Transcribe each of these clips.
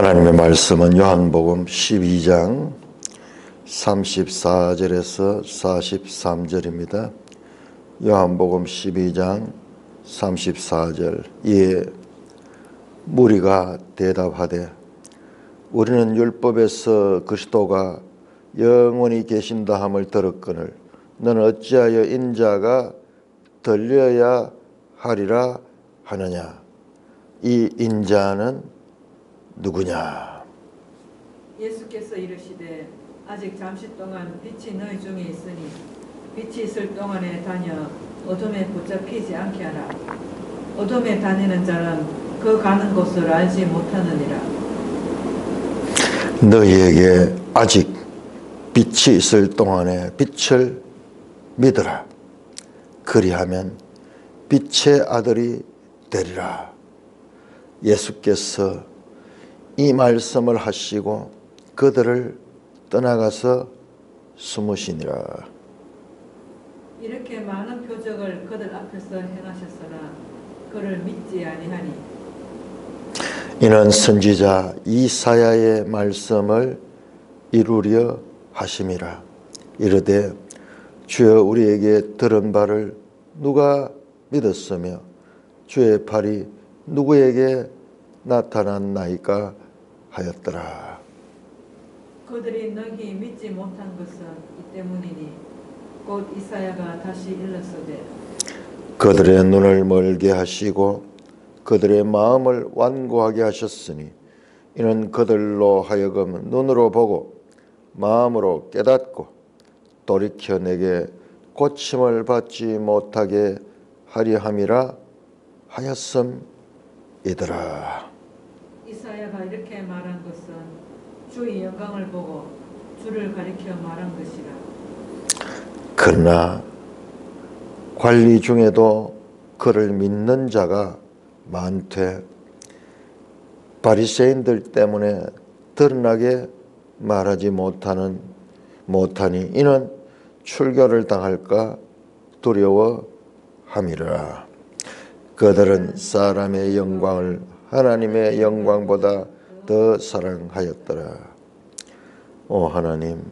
하나님의 말씀은 요한복음 12장 34절에서 43절입니다. 요한복음 12장 34절. 이에 무리가 대답하되 우리는 율법에서 그리스도가 영원히 계신다 함을 들었거늘 너는 어찌하여 인자가 들려야 하리라 하느냐. 이 인자는 누구냐? 예수께서 이르시되 아직 잠시 동안 빛이 너희 중에 있으니 빛이 있을 동안에 다녀 어둠에 붙잡히지 않게 하라. 어둠에 다니는 자는 그 가는 곳을 알지 못하느니라. 너희에게 아직 빛이 있을 동안에 빛을 믿으라. 그리하면 빛의 아들이 되리라. 예수께서 이 말씀을 하시고 그들을 떠나가서 숨으시니라. 이렇게 많은 표적을 그들 앞에서 행하셨으나 그를 믿지 아니하니 이는 선지자 이사야의 말씀을 이루려 하심이라. 이르되 주여 우리에게 들은 바를 누가 믿었으며 주의 팔이 누구에게 나타났나이까 하였더라. 그들이 너희 믿지 못한 것은 이 때문이니 곧 이사야가 다시 일렀으되 그들의 눈을 멀게 하시고 그들의 마음을 완고하게 하셨으니 이는 그들로 하여금 눈으로 보고 마음으로 깨닫고 돌이켜 내게 고침을 받지 못하게 하려 함이라 하였음이더라. 이사야가 이렇게 말한 것은 주의 영광을 보고 주를 가리켜 말한 것이라. 그러나 관리 중에도 그를 믿는 자가 많되 바리새인들 때문에 드러나게 말하지 못하니 이는 출교를 당할까 두려워함이라. 그들은 사람의 영광을 하나님의 영광보다 더 사랑하였더라. 오 하나님,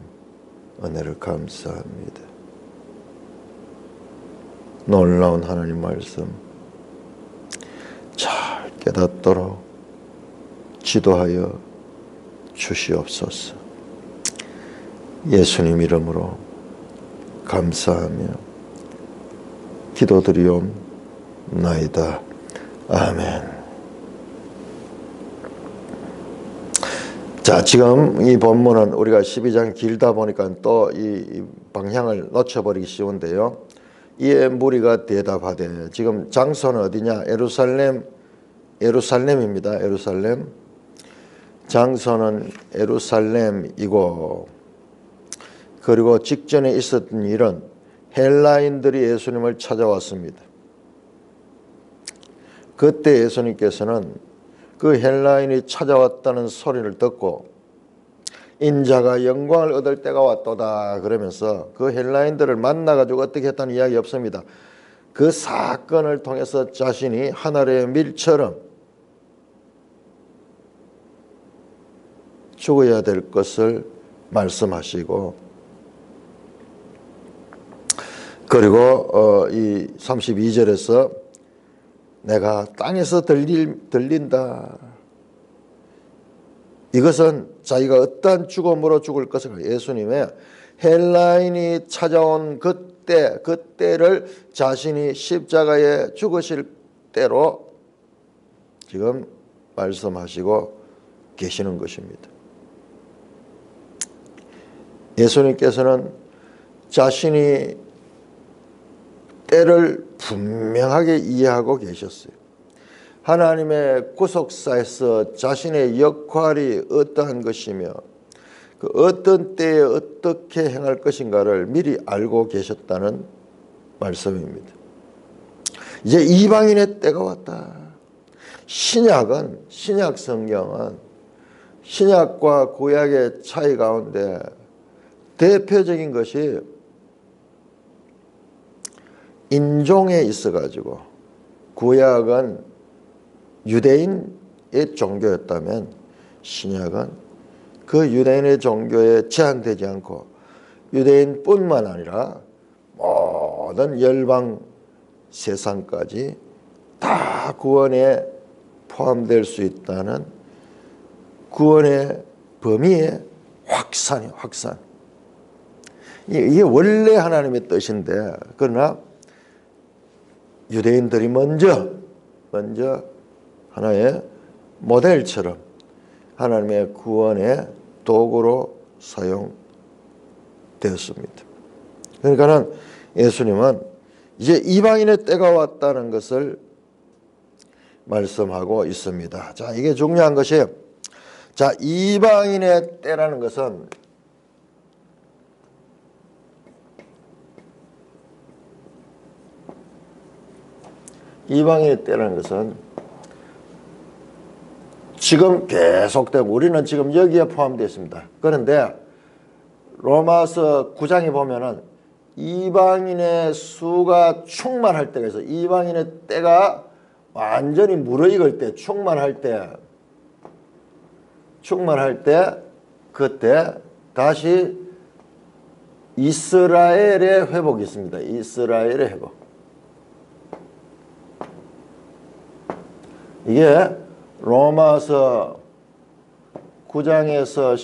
은혜를 감사합니다. 놀라운 하나님 말씀 잘 깨닫도록 지도하여 주시옵소서. 예수님 이름으로 감사하며 기도드리옵나이다. 아멘. 자, 지금 이 본문은 우리가 12장 길다 보니까 또 이 방향을 놓쳐버리기 쉬운데요. 이에 무리가 대답하되, 지금 장소는 어디냐? 예루살렘입니다. 예루살렘. 장소는 예루살렘이고, 그리고 직전에 있었던 일은 헬라인들이 예수님을 찾아왔습니다. 그때 예수님께서는 그 헬라인이 찾아왔다는 소리를 듣고 인자가 영광을 얻을 때가 왔도다 그러면서 그 헬라인들을 만나가지고 어떻게 했다는 이야기 없습니다. 그 사건을 통해서 자신이 하늘의 밀처럼 죽어야 될 것을 말씀하시고, 그리고 이 32절에서 내가 땅에서 들린다. 이것은 자기가 어떠한 죽음으로 죽을 것을, 예수님의 헬라인이 찾아온 그때를 자신이 십자가에 죽으실 때로 지금 말씀하시고 계시는 것입니다. 예수님께서는 자신이 때를 분명하게 이해하고 계셨어요. 하나님의 구속사에서 자신의 역할이 어떠한 것이며 그 어떤 때에 어떻게 행할 것인가를 미리 알고 계셨다는 말씀입니다. 이제 이방인의 때가 왔다. 신약 성경은 신약과 구약의 차이 가운데 대표적인 것이 인종에 있어가지고 구약은 유대인의 종교였다면 신약은 그 유대인의 종교에 제한되지 않고 유대인뿐만 아니라 모든 열방 세상까지 다 구원에 포함될 수 있다는 구원의 범위의 확산이에요. 확산. 이게 원래 하나님의 뜻인데, 그러나 유대인들이 먼저 하나의 모델처럼 하나님의 구원의 도구로 사용되었습니다. 그러니까는 예수님은 이제 이방인의 때가 왔다는 것을 말씀하고 있습니다. 자, 이게 중요한 것이, 자, 이방인의 때라는 것은 지금 계속되고 우리는 지금 여기에 포함되어 있습니다. 그런데 로마서 9장에 보면은 이방인의 수가 충만할 때가 있어요. 이방인의 때가 완전히 무르익을 때, 충만할 때 그때 다시 이스라엘의 회복이 있습니다. 이스라엘의 회복. 이게 로마서 9장에서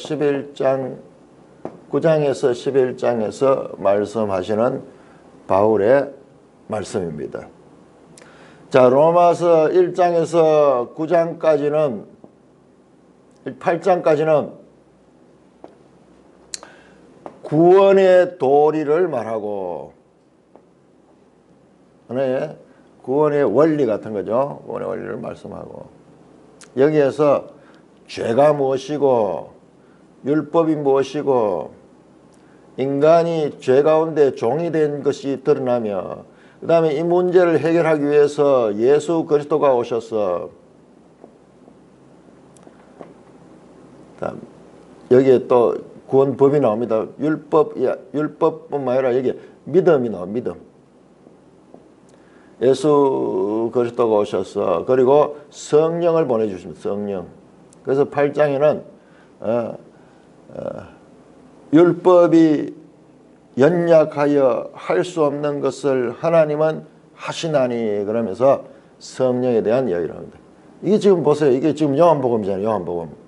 11장에서 말씀하시는 바울의 말씀입니다. 자, 로마서 1장에서 8장까지는 구원의 도리를 말하고, 하나의 구원의 원리 같은 거죠. 구원의 원리를 말씀하고, 여기에서 죄가 무엇이고 율법이 무엇이고 인간이 죄 가운데 종이 된 것이 드러나며, 그 다음에 이 문제를 해결하기 위해서 예수 그리스도가 오셔서, 여기에 또 구원법이 나옵니다. 율법뿐만 아니라 여기 믿음이 나옵니다. 믿음. 예수 그리스도가 오셔서, 그리고 성령을 보내주십니다. 성령. 그래서 8장에는 율법이 연약하여 할 수 없는 것을 하나님은 하시나니, 그러면서 성령에 대한 이야기를 합니다. 이게 지금 보세요. 이게 지금 요한복음이잖아요. 요한복음.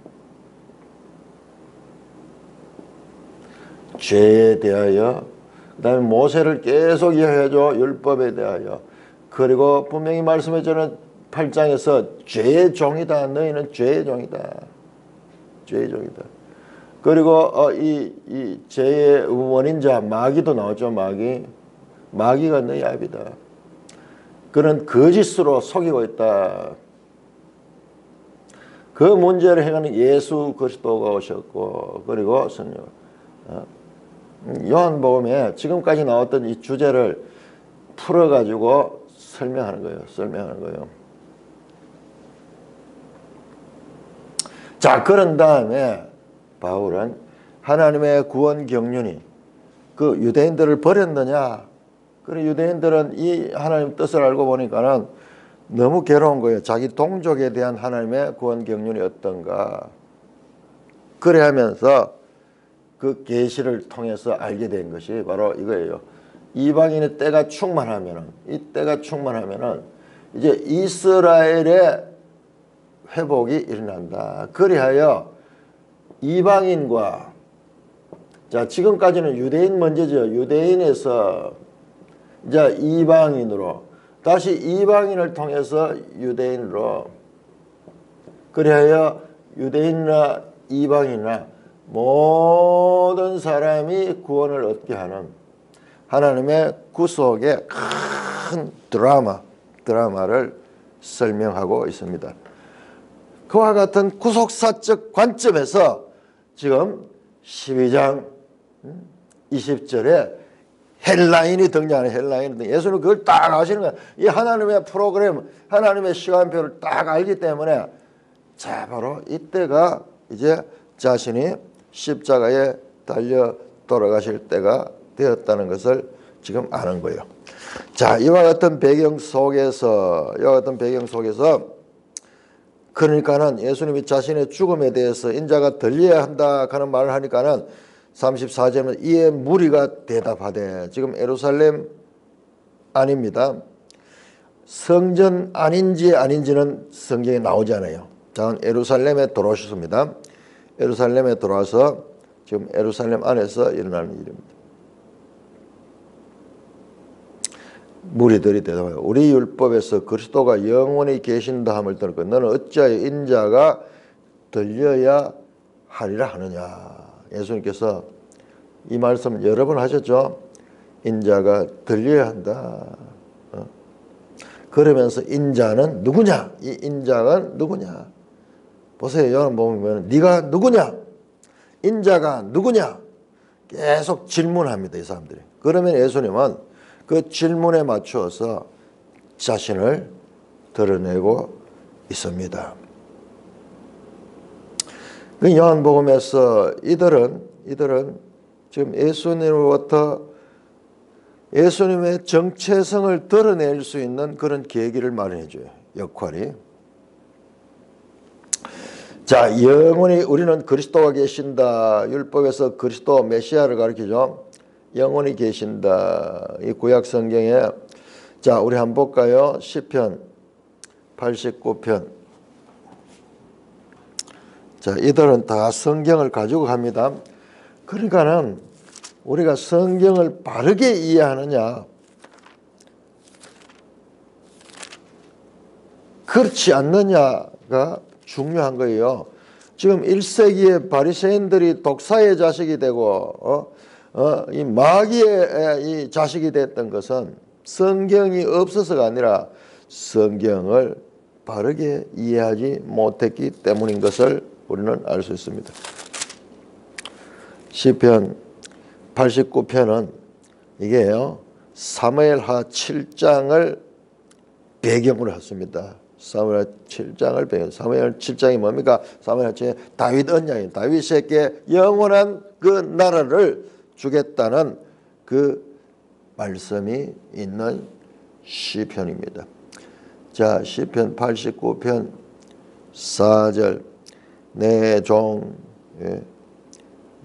죄에 대하여, 그 다음에 모세를 계속 이야기해줘. 율법에 대하여. 그리고 분명히 말씀해주는 8장에서 죄의 종이다. 너희는 죄의 종이다. 죄의 종이다. 그리고 이 죄의 원인자 마귀도 나오죠. 마귀가 너희 압이다. 그는 거짓으로 속이고 있다. 그 문제를 해결하는 예수 그리스도가 오셨고, 그리고 성령. 요한복음에 지금까지 나왔던 이 주제를 풀어가지고 설명하는 거예요. 자, 그런 다음에 바울은 하나님의 구원 경륜이 그 유대인들을 버렸느냐? 그래, 유대인들은 이 하나님 뜻을 알고 보니까는 너무 괴로운 거예요. 자기 동족에 대한 하나님의 구원 경륜이 어떤가? 그래 하면서 그 계시를 통해서 알게 된 것이 바로 이거예요. 이방인의 때가 충만하면은, 이 때가 충만하면은 이제 이스라엘의 회복이 일어난다. 그리하여 이방인과, 자, 지금까지는 유대인 먼저죠. 유대인에서 이제 이방인으로, 다시 이방인을 통해서 유대인으로, 그리하여 유대인이나 이방인이나 모든 사람이 구원을 얻게 하는 하나님의 구속의 큰 드라마를 설명하고 있습니다. 그와 같은 구속사적 관점에서 지금 12장 20절에 헬라인이 등장하는, 예수는 그걸 딱 아시는 거예요. 이 하나님의 프로그램, 하나님의 시간표를 딱 알기 때문에, 자, 바로 이때가 이제 자신이 십자가에 달려 돌아가실 때가 되었다는 것을 지금 아는 거예요. 자, 이와 같은 배경 속에서 그러니까는 예수님이 자신의 죽음에 대해서 인자가 들려야 한다 하는 말을 하니까는 34절은 이에 무리가 대답하되, 지금 예루살렘 아닙니다. 성전 아닌지 아닌지는 성경에 나오지 않아요. 자, 예루살렘에 돌아오셨습니다. 예루살렘에 돌아와서 지금 예루살렘 안에서 일어나는 일입니다. 무리들이 대답하여 우리 율법에서 그리스도가 영원히 계신다 함을 들었고 너는 어찌하여 인자가 들려야 하리라 하느냐. 예수님께서 이 말씀 여러 번 하셨죠. 인자가 들려야 한다. 그러면서 인자는 누구냐? 이 인자가 누구냐? 보세요. 요한 보면 네가 누구냐? 인자가 누구냐? 계속 질문합니다. 이 사람들이. 그러면 예수님은 그 질문에 맞추어서 자신을 드러내고 있습니다. 그 요한복음에서 이들은 지금 예수님으로부터 예수님의 정체성을 드러낼 수 있는 그런 계기를 마련해 줘요. 역할이. 자, 영원히 우리는 그리스도가 계신다. 율법에서 그리스도 메시아를 가리키죠. 영원히 계신다. 이 구약 성경에, 자, 우리 한번 볼까요? 시편 89편. 자, 이들은 다 성경을 가지고 갑니다. 그러니까는 우리가 성경을 바르게 이해하느냐, 그렇지 않느냐가 중요한 거예요. 지금 1세기의 바리새인들이 독사의 자식이 되고 이 마귀의 이 자식이 됐던 것은 성경이 없어서가 아니라 성경을 바르게 이해하지 못했기 때문인 것을 우리는 알 수 있습니다. 시편 89편은 이게요, 사무엘하 7장을 배경으로 했습니다. 사무엘 7장을 배경. 사무엘 7장이 뭡니까? 사무엘 7장에 다윗 언약이 다윗에게 영원한 그 나라를 주겠다는 그 말씀이 있는 시편입니다. 자, 시편 89편 4절 내 종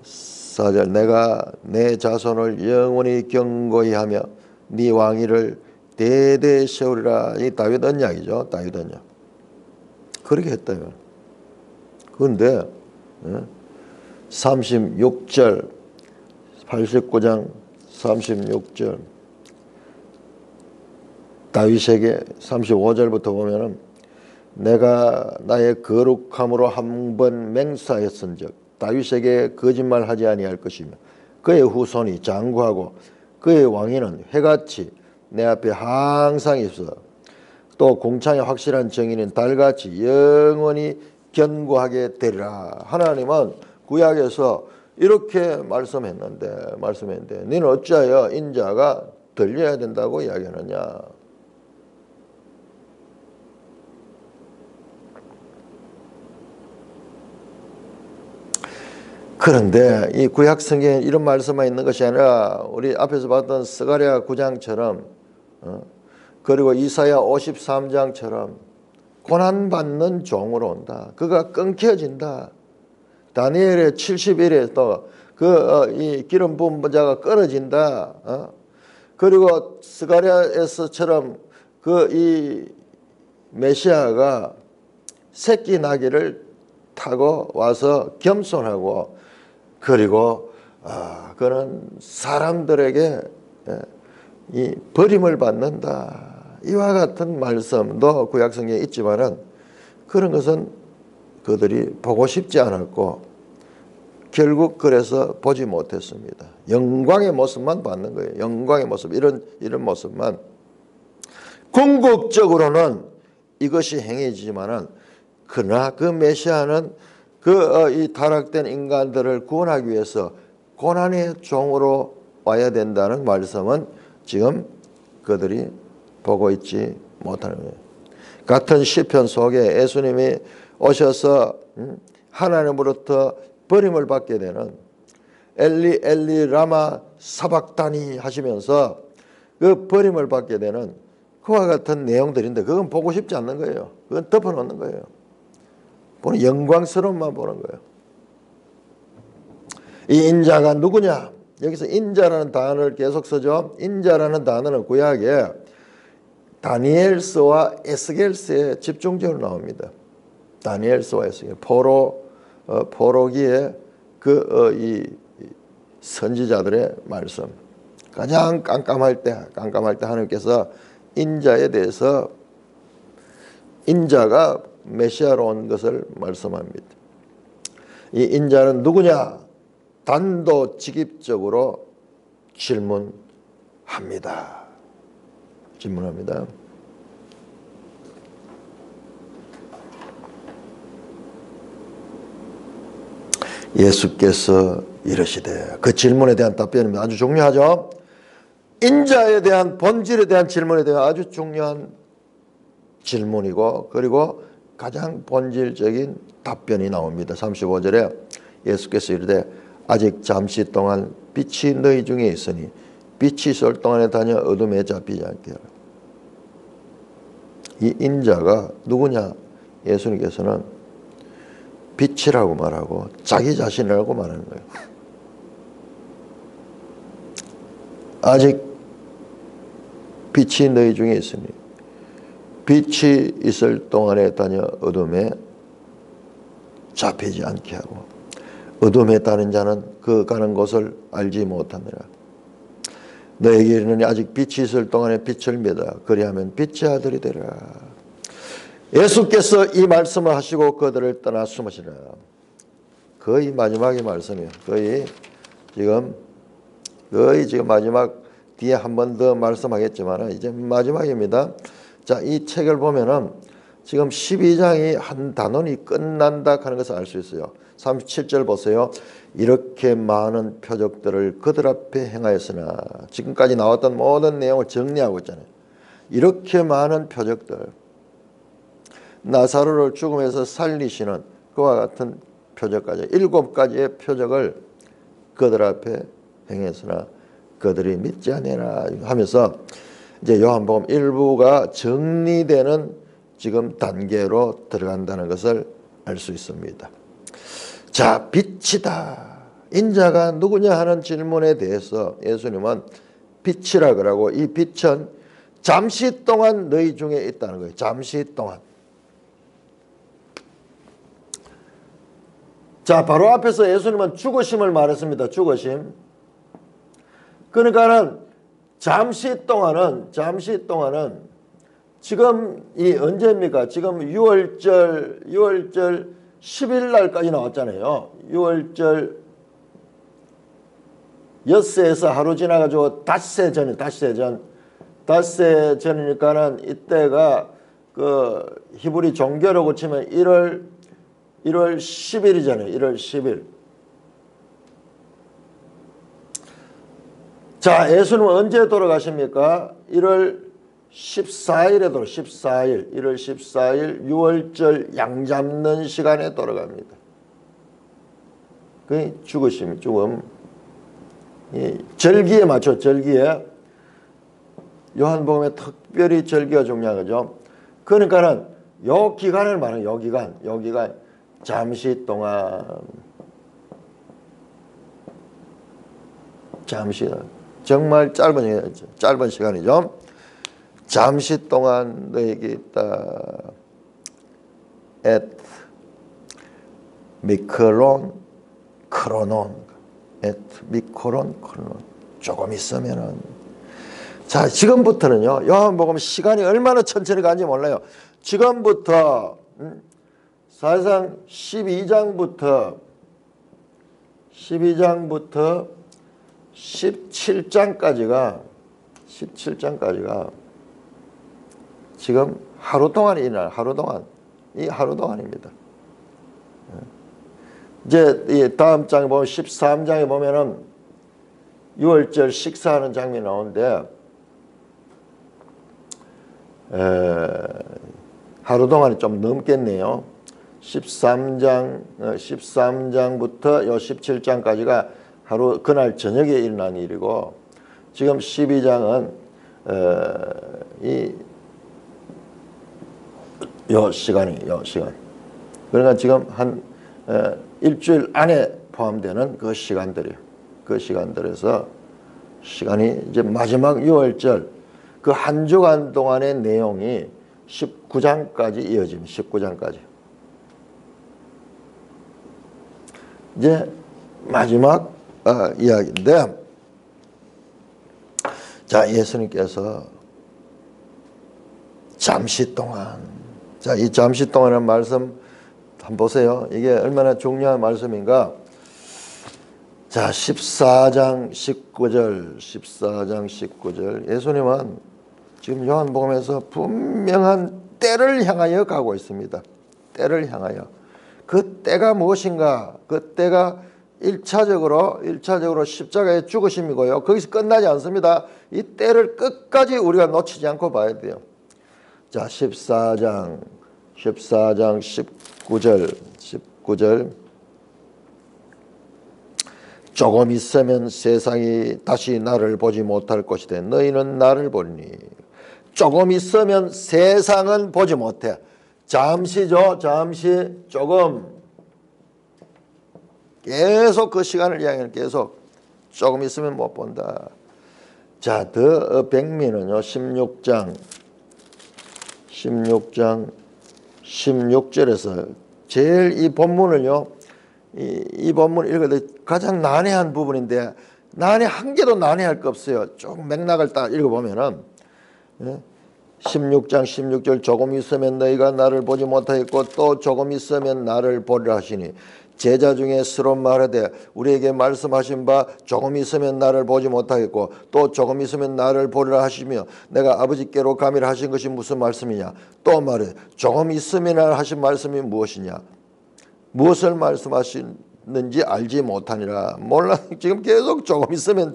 4절 내가 내 자손을 영원히 경고히 하며 네 왕위를 대대 세우리라. 이 다윗 언약이죠. 다윗 언약. 그렇게 했다요. 그런데 36절 89장 36절 다윗에게 35절부터 보면은 내가 나의 거룩함으로 한 번 맹세하였은즉 다윗에게 거짓말하지 아니할 것이며 그의 후손이 장구하고 그의 왕위는 해같이 내 앞에 항상 있어 또 공창의 확실한 정의는 달같이 영원히 견고하게 되리라. 하나님은 구약에서 이렇게 말씀했는데 너는 어찌하여 인자가 들려야 된다고 이야기하느냐. 그런데 이 구약 성경에 이런 말씀만 있는 것이 아니라 우리 앞에서 봤던 스가랴 9장처럼 그리고 이사야 53장처럼 고난받는 종으로 온다. 그가 끊겨진다. 다니엘의 70일에 또 이 기름 부은 자가 끊어진다. 그리고 스가랴에서처럼 그 이 메시아가 새끼 나귀를 타고 와서 겸손하고 그리고 그는 사람들에게 이 버림을 받는다. 이와 같은 말씀도 구약 성경에 있지만은 그런 것은 그들이 보고 싶지 않았고 결국 그래서 보지 못했습니다. 영광의 모습만 받는 거예요. 영광의 모습, 이런 모습만. 궁극적으로는 이것이 행해지지만은 그러나 그 메시아는 이 타락된 인간들을 구원하기 위해서 고난의 종으로 와야 된다는 말씀은 지금 그들이 보고 있지 못하는 거예요. 같은 시편 속에 예수님이 오셔서 하나님으로부터 버림을 받게 되는 엘리 엘리 라마 사박다니 하시면서 그 버림을 받게 되는 그와 같은 내용들인데 그건 보고 싶지 않는 거예요. 그건 덮어놓는 거예요. 보는 영광스러움만 보는 거예요. 이 인자가 누구냐? 여기서 인자라는 단어를 계속 쓰죠. 인자라는 단어는 구약에 다니엘서와 에스겔서에 집중적으로 나옵니다. 다니엘서와 에스겔, 포로기의 이 선지자들의 말씀. 가장 깜깜할 때 하나님께서 인자에 대해서 인자가 메시아로 온 것을 말씀합니다. 이 인자는 누구냐? 단도직입적으로 질문합니다. 예수께서 이르시되, 그 질문에 대한 답변입니다. 아주 중요하죠. 인자에 대한 본질에 대한 질문에 대한 아주 중요한 질문이고, 그리고 가장 본질적인 답변이 나옵니다. 35절에 예수께서 이르되 아직 잠시 동안 빛이 너희 중에 있으니 빛이 쏠 동안에 다녀 어둠에 잡히지 않게 하라. 이 인자가 누구냐? 예수님께서는 빛이라고 말하고 자기 자신이라고 말하는 거예요. 아직 빛이 너희 중에 있으니 빛이 있을 동안에 다녀 어둠에 잡히지 않게 하고, 어둠에 따른 자는 그 가는 곳을 알지 못하느라. 너에게 이르노니 아직 빛이 있을 동안에 빛을 믿어 그리하면 빛의 아들이 되리라. 예수께서 이 말씀을 하시고 그들을 떠나 숨으시라. 거의 마지막의 말씀이에요. 거의 지금 마지막 뒤에 한 번 더 말씀하겠지만 이제 마지막입니다. 자, 이 책을 보면은 지금 12장이 한 단원이 끝난다 하는 것을 알 수 있어요. 37절 보세요. 이렇게 많은 표적들을 그들 앞에 행하였으나, 지금까지 나왔던 모든 내용을 정리하고 있잖아요. 이렇게 많은 표적들, 나사로를 죽음에서 살리시는 그와 같은 표적까지 7가지의 표적을 그들 앞에 행했으나 그들이 믿지 아니하라 하면서 이제 요한복음 1부가 정리되는 지금 단계로 들어간다는 것을 알 수 있습니다. 자, 빛이다. 인자가 누구냐 하는 질문에 대해서 예수님은 빛이라 그러고, 이 빛은 잠시 동안 너희 중에 있다는 거예요. 잠시 동안. 자, 바로 앞에서 예수님은 죽으심을 말했습니다. 죽으심. 그러니까는 잠시 동안은 지금 이 언제입니까? 지금 6월절 10일 날까지 나왔잖아요. 6월절 엿새에서 하루 지나가지고 닷새 전이니까는 이때가 그 히브리 종교로 고치면 1월 10일이잖아요. 1월 10일. 자, 예수님은 언제 돌아가십니까? 1월 14일에 1월 14일 6월절 양 잡는 시간에 돌아갑니다. 그 죽음. 절기에 맞춰, 절기에. 요한복음에 특별히 절기가 중요한 거죠. 그러니까는 요 기간을 말하는, 요 기간 잠시 동안, 정말 짧은 시간이죠. 잠시 동안 너에게 있다. et 미크론 크로논. 조금 있으면은. 자, 지금부터는요, 요한복음 시간이 얼마나 천천히 가는지 몰라요. 지금부터 사실상 12장부터 17장까지가 지금 하루 동안이 하루 동안입니다. 이제 이 다음 장에 보면 13장에 보면은 6월절 식사하는 장면이 나오는데, 하루 동안이 좀 넘겠네요. 13장부터 요 17장까지가 하루, 그날 저녁에 일어난 일이고, 지금 12장은 요 시간. 그러니까 지금 한 일주일 안에 포함되는 그 시간들이에요. 그 시간들에서 시간이 이제 마지막 6월절 그 한 주간 동안의 내용이 19장까지 이어집니다. 19장까지. 이제 마지막 이야기인데, 자, 예수님께서 잠시 동안, 자, 이 잠시 동안이라는 말씀 한번 보세요. 이게 얼마나 중요한 말씀인가. 자, 14장 19절, 14장 19절. 예수님은 지금 요한복음에서 분명한 때를 향하여 가고 있습니다. 때를 향하여. 그 때가 무엇인가? 그 때가 1차적으로 십자가의 죽으심이고요. 거기서 끝나지 않습니다. 이 때를 끝까지 우리가 놓치지 않고 봐야 돼요. 자, 14장 19절. 조금 있으면 세상이 다시 나를 보지 못할 것이되 너희는 나를 보리니. 조금 있으면 세상은 보지 못해. 잠시죠. 잠시, 조금. 계속 그 시간을 이야기하는 계속. 조금 있으면 못 본다. 자, 더 백미는요. 16장 16절에서 제일 이 본문을요. 이 본문 읽을 때 가장 난해한 부분인데, 한 개도 난해할 거 없어요. 쭉 맥락을 딱 읽어보면은 16장 16절 조금 있으면 너희가 나를 보지 못하겠고 또 조금 있으면 나를 보리라 하시니 제자 중에 서로 말하되 우리에게 말씀하신 바 조금 있으면 나를 보지 못하겠고 또 조금 있으면 나를 보리라 하시며 내가 아버지께로 가미라 하신 것이 무슨 말씀이냐. 또 말해 조금 있으면 하신 말씀이 무엇이냐. 무엇을 말씀하시는지 알지 못하니라. 몰라. 지금 계속 조금 있으면.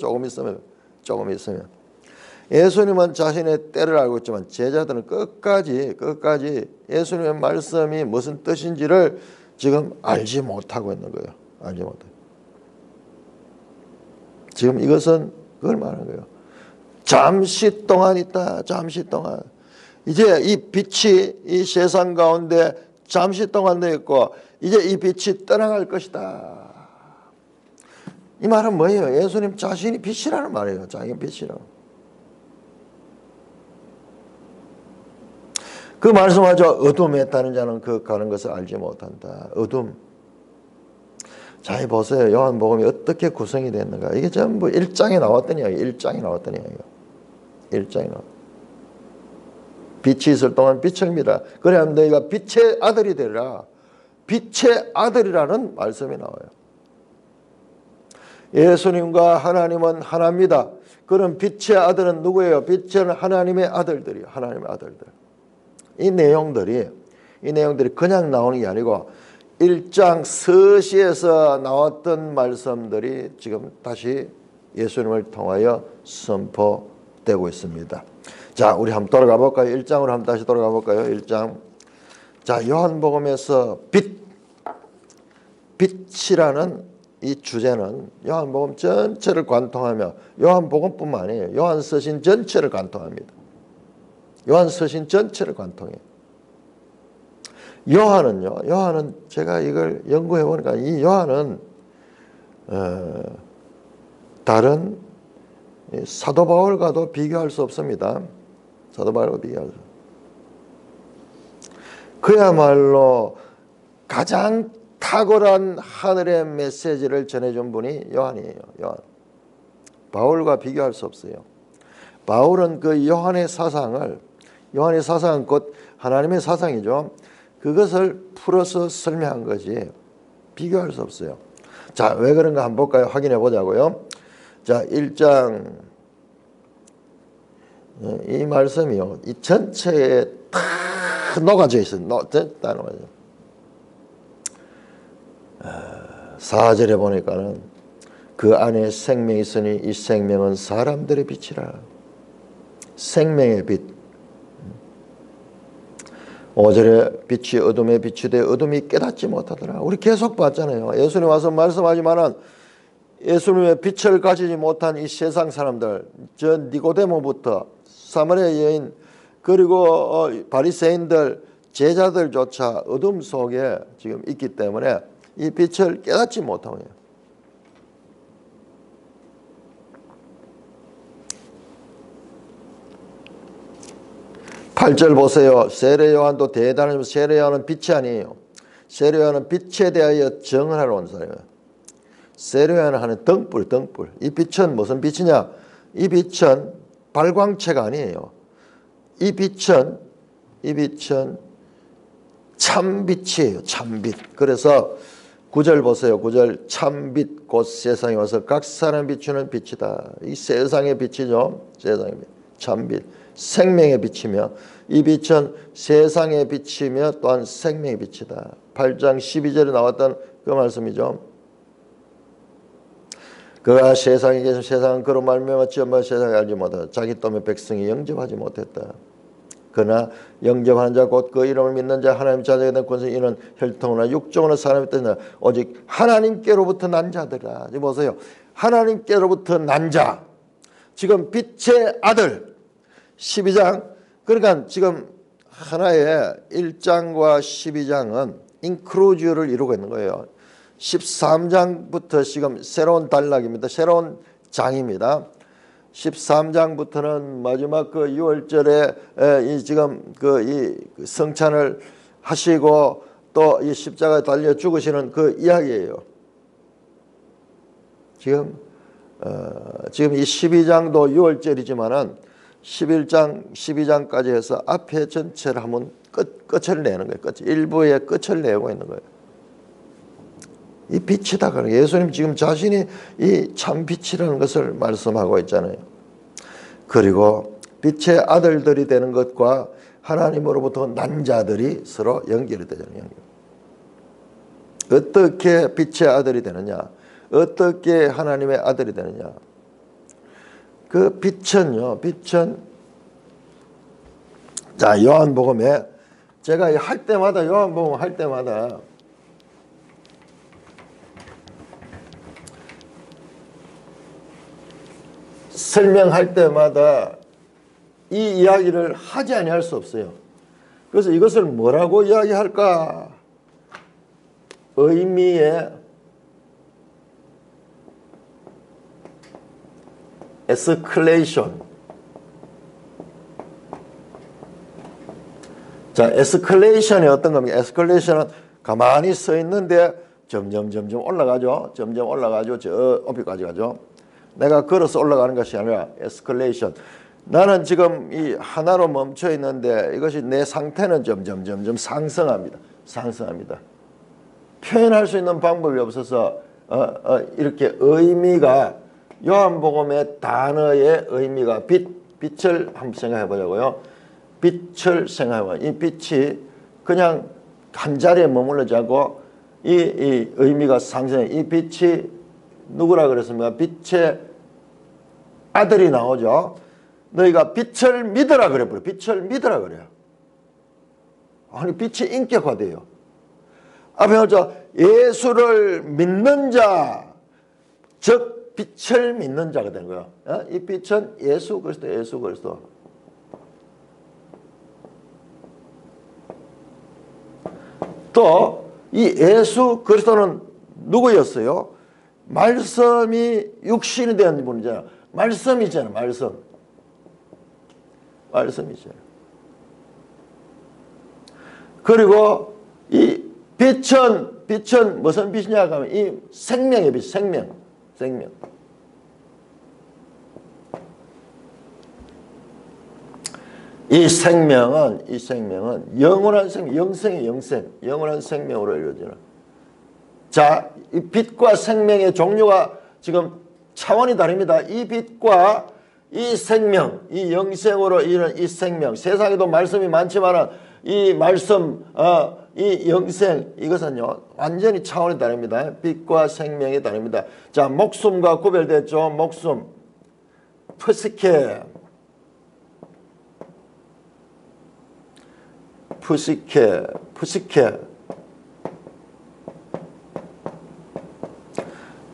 예수님은 자신의 때를 알고 있지만 제자들은 끝까지 예수님의 말씀이 무슨 뜻인지를 지금 알지 못하고 있는 거예요. 알지 못해요. 지금 이것은 그걸 말하는 거예요. 잠시 동안 있다. 잠시 동안. 이제 이 빛이 이 세상 가운데 잠시 동안 되어 있고 이제 이 빛이 떠나갈 것이다. 이 말은 뭐예요? 예수님 자신이 빛이라는 말이에요. 자기는 빛이라고. 그 말씀하죠. 어둠에 있다는 자는 그 가는 것을 알지 못한다. 어둠. 자, 보세요. 요한복음이 어떻게 구성이 됐는가. 이게 전부 1장에 나왔던 이야기. 1장에 나왔던 이야기예요. 빛이 있을 동안 빛을 믿어. 그래야 너희가 빛의 아들이 되리라. 빛의 아들이라는 말씀이 나와요. 예수님과 하나님은 하나입니다. 그럼 빛의 아들은 누구예요? 빛은 하나님의 아들들이에요. 하나님의 아들들. 이 내용들이 그냥 나오는 게 아니고 1장 서시에서 나왔던 말씀들이 지금 다시 예수님을 통하여 선포되고 있습니다. 자, 우리 한번 돌아가 볼까요? 1장으로 한번 다시 돌아가 볼까요? 1장. 자, 요한복음에서 빛이라는 이 주제는 요한복음 전체를 관통하며 요한복음뿐만 아니에요. 요한서신 전체를 관통합니다. 요한서신 전체를 관통해요. 요한은 제가 이걸 연구해 보니까 이 요한은 다른 사도 바울과도 비교할 수 없습니다. 사도 바울과 비교할 수 없습니다. 그야말로 가장 탁월한 하늘의 메시지를 전해준 분이 요한이에요. 요한. 바울과 비교할 수 없어요. 바울은 그 요한의 사상은 곧 하나님의 사상이죠. 그것을 풀어서 설명한 거지 비교할 수 없어요. 자, 왜 그런가 한번 볼까요? 확인해 보자고요. 자, 1장 이 말씀이요. 이 전체에 다 녹아져 있어요. 다 녹아져. 4절에 보니까는 그 안에 생명이 있으니 이 생명은 사람들의 빛이라. 생명의 빛. 5절에 빛이 어둠에 비추되 어둠이 깨닫지 못하더라. 우리 계속 봤잖아요. 예수님 와서 말씀하지만은 예수님의 빛을 가지지 못한 이 세상 사람들, 저 니고데모부터 사마리아 여인 그리고 바리새인들 제자들조차 어둠 속에 지금 있기 때문에 이 빛을 깨닫지 못하고 있어요. 8절 보세요. 세례 요한도 대단한, 세례 요한은 빛이 아니에요. 세례 요한은 빛에 대하여 증언하러 온 사람이에요. 세례 요한은 하는 등불. 이 빛은 무슨 빛이냐? 이 빛은 발광체가 아니에요. 이 빛은 참빛이에요. 참빛. 그래서 9절 보세요. 9절 참빛 곧 세상에 와서 각 사람 비추는 빛이다. 이 세상의 빛이죠. 세상의 빛. 참빛. 생명의 빛이며 이 빛은 세상의 빛이며 또한 생명의 빛이다. 8장 12절에 나왔던 그 말씀이죠. 그가 세상에 계신 세상은 그로 말미암아 지음받아 세상에 알지 못하다. 자기 때문에 백성이 영접하지 못했다. 그러나 영접하는 자 곧 그 이름을 믿는 자 하나님 자녀가 된 권세 이는 혈통이나 육종으로 사람이 뜻이나 오직 하나님께로부터 난 자들이라. 지금 보세요. 하나님께로부터 난 자. 지금 빛의 아들 12장. 그러니까 지금 하나의 1장과 12장은 인크루즈를 이루고 있는 거예요. 13장부터 지금 새로운 단락입니다. 새로운 장입니다. 13장부터는 마지막 그 6월절에 이 지금 이 성찬을 하시고 또 이 십자가에 달려 죽으시는 그 이야기예요. 지금 이 12장도 6월절이지만은 11장, 12장까지 해서 앞에 전체를 한번 끝을 내는 거예요. 일부의 끝을 내고 있는 거예요. 이 빛이다. 그러는 예수님 지금 자신이 이 참 빛이라는 것을 말씀하고 있잖아요. 그리고 빛의 아들들이 되는 것과 하나님으로부터 난 자들이 서로 연결이 되잖아요. 어떻게 빛의 아들이 되느냐? 어떻게 하나님의 아들이 되느냐? 그 빛은요. 자, 요한복음에 제가 할 때마다 요한복음 할 때마다 설명할 때마다 이 이야기를 하지 아니할 수 없어요. 그래서 이것을 뭐라고 이야기할까? 의미의 에스컬레이션. 자, 에스컬레이션이 어떤 겁니까? 에스컬레이션은 가만히 서 있는데 점점 올라가죠. 점점 올라가죠. 저 높이까지 가죠. 내가 걸어서 올라가는 것이 아니라 에스컬레이션. 나는 지금 이 하나로 멈춰 있는데 이것이 내 상태는 점점 상승합니다. 표현할 수 있는 방법이 없어서 이렇게 의미가 요한복음의 단어의 의미가 빛을 한번 생각해 보자고요. 빛을 생각해 봐. 이 빛이 그냥 한 자리에 머물러지 않고 이 의미가 상승해. 이 빛이 누구라 그랬습니까? 빛의 아들이 나오죠. 너희가 빛을 믿으라 그래. 빛을 믿으라 그래요. 아니 빛이 인격화돼요. 앞에 나오죠. 예수를 믿는 자, 즉 빛을 믿는 자가 되는 거예요. 이 빛은 예수 그리스도. 또 이 예수 그리스도는 누구였어요? 말씀이 육신이 된 분이잖아요. 말씀이잖아요. 말씀이잖아요. 그리고 이 빛은 무슨 빛이냐 하면 이 생명의 빛, 생명. 이 생명은 영원한 생명, 영원한 생명으로 이루어지는. 자, 이 빛과 생명의 종류가 지금 차원이 다릅니다. 이 빛과 이 생명, 이 영생으로 이루어진 이 생명, 세상에도 말씀이 많지만 이 말씀, 이 영생, 이것은요 완전히 차원이 다릅니다. 빛과 생명이 다릅니다. 자, 목숨과 구별됐죠. 목숨, 푸시케.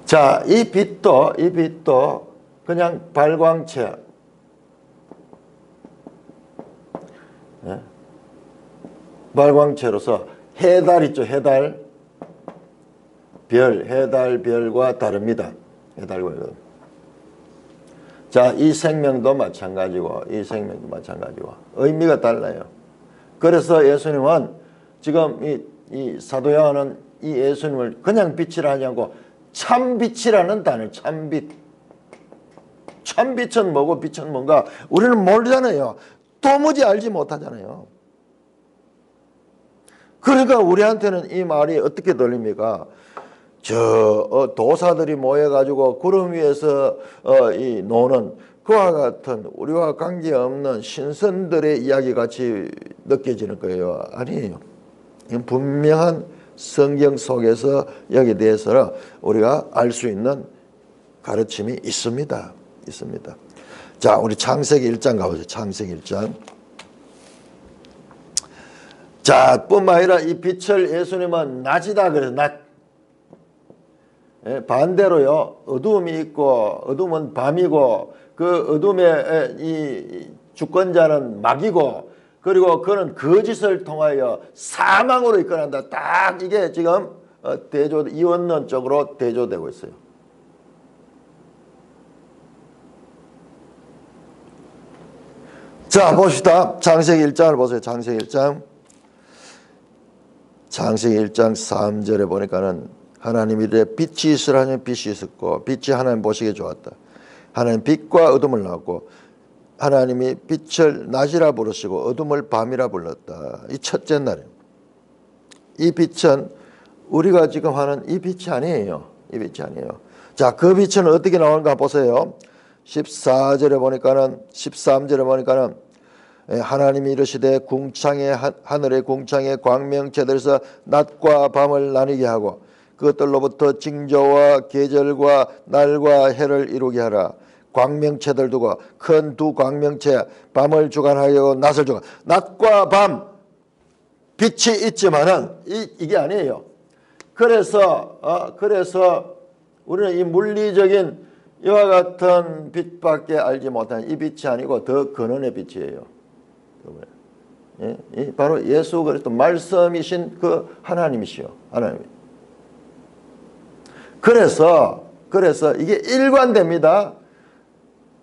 자, 이 빛도 그냥 발광체. 발광체로서 해달 있죠. 해달. 별, 해달, 별과 다릅니다. 해달과 다릅니다. 자, 이 생명도 마찬가지고 이 생명도 마찬가지고 의미가 달라요. 그래서 예수님은 지금 이 사도 요한은 이 예수님을 그냥 빛이라 하냐고 참빛이라는 단어, 참빛. 참빛은 뭐고 빛은 뭔가 우리는 모르잖아요. 도무지 알지 못하잖아요. 그러니까 우리한테는 이 말이 어떻게 들립니까? 도사들이 모여가지고 구름 위에서 노는 그와 같은 우리와 관계없는 신선들의 이야기 같이 느껴지는 거예요. 아니에요. 이건 분명한 성경 속에서 여기에 대해서는 우리가 알 수 있는 가르침이 있습니다. 있습니다. 자, 우리 창세기 1장 가보죠. 창세기 1장. 자, 뿐만 아니라 이 빛을 예수님은 낮이다 그래서 낮. 반대로요, 어두움이 있고 어둠은 밤이고 그 어둠의 이 주권자는 마귀고 그리고 그는 거짓을 통하여 사망으로 이끌어간다. 딱 이게 지금 이원론적으로 대조되고 있어요. 자, 봅시다. 창세기 1장을 보세요. 창세기 1장. 창세기 1장 3절에 보니까는 하나님이 이르되 빛이 있으라니 빛이 있었고 빛이 하나님 보시기에 좋았다. 하나님 빛과 어둠을 낳았고 하나님이 빛을 낮이라 부르시고 어둠을 밤이라 불렀다. 이 첫째 날이에요. 이 빛은 우리가 지금 하는 이 빛이 아니에요. 이 빛이 아니에요. 자, 그 빛은 어떻게 나오는가 보세요. 14절에 보니까는 13절에 보니까는 하나님이 이르시되 궁창의 하늘의 궁창의 광명체들에서 낮과 밤을 나뉘게 하고 그것들로부터 징조와 계절과 날과 해를 이루게 하라. 광명체들 두고 큰 두 광명체 밤을 주관하여 낮을 주관. 낮과 밤 빛이 있지만은 이게 아니에요. 그래서 우리는 이 물리적인 이와 같은 빛밖에 알지 못하는 이 빛이 아니고 더 근원의 빛이에요. 바로 예수 그리스도 말씀이신 그 하나님이시요. 하나님. 그래서 이게 일관됩니다.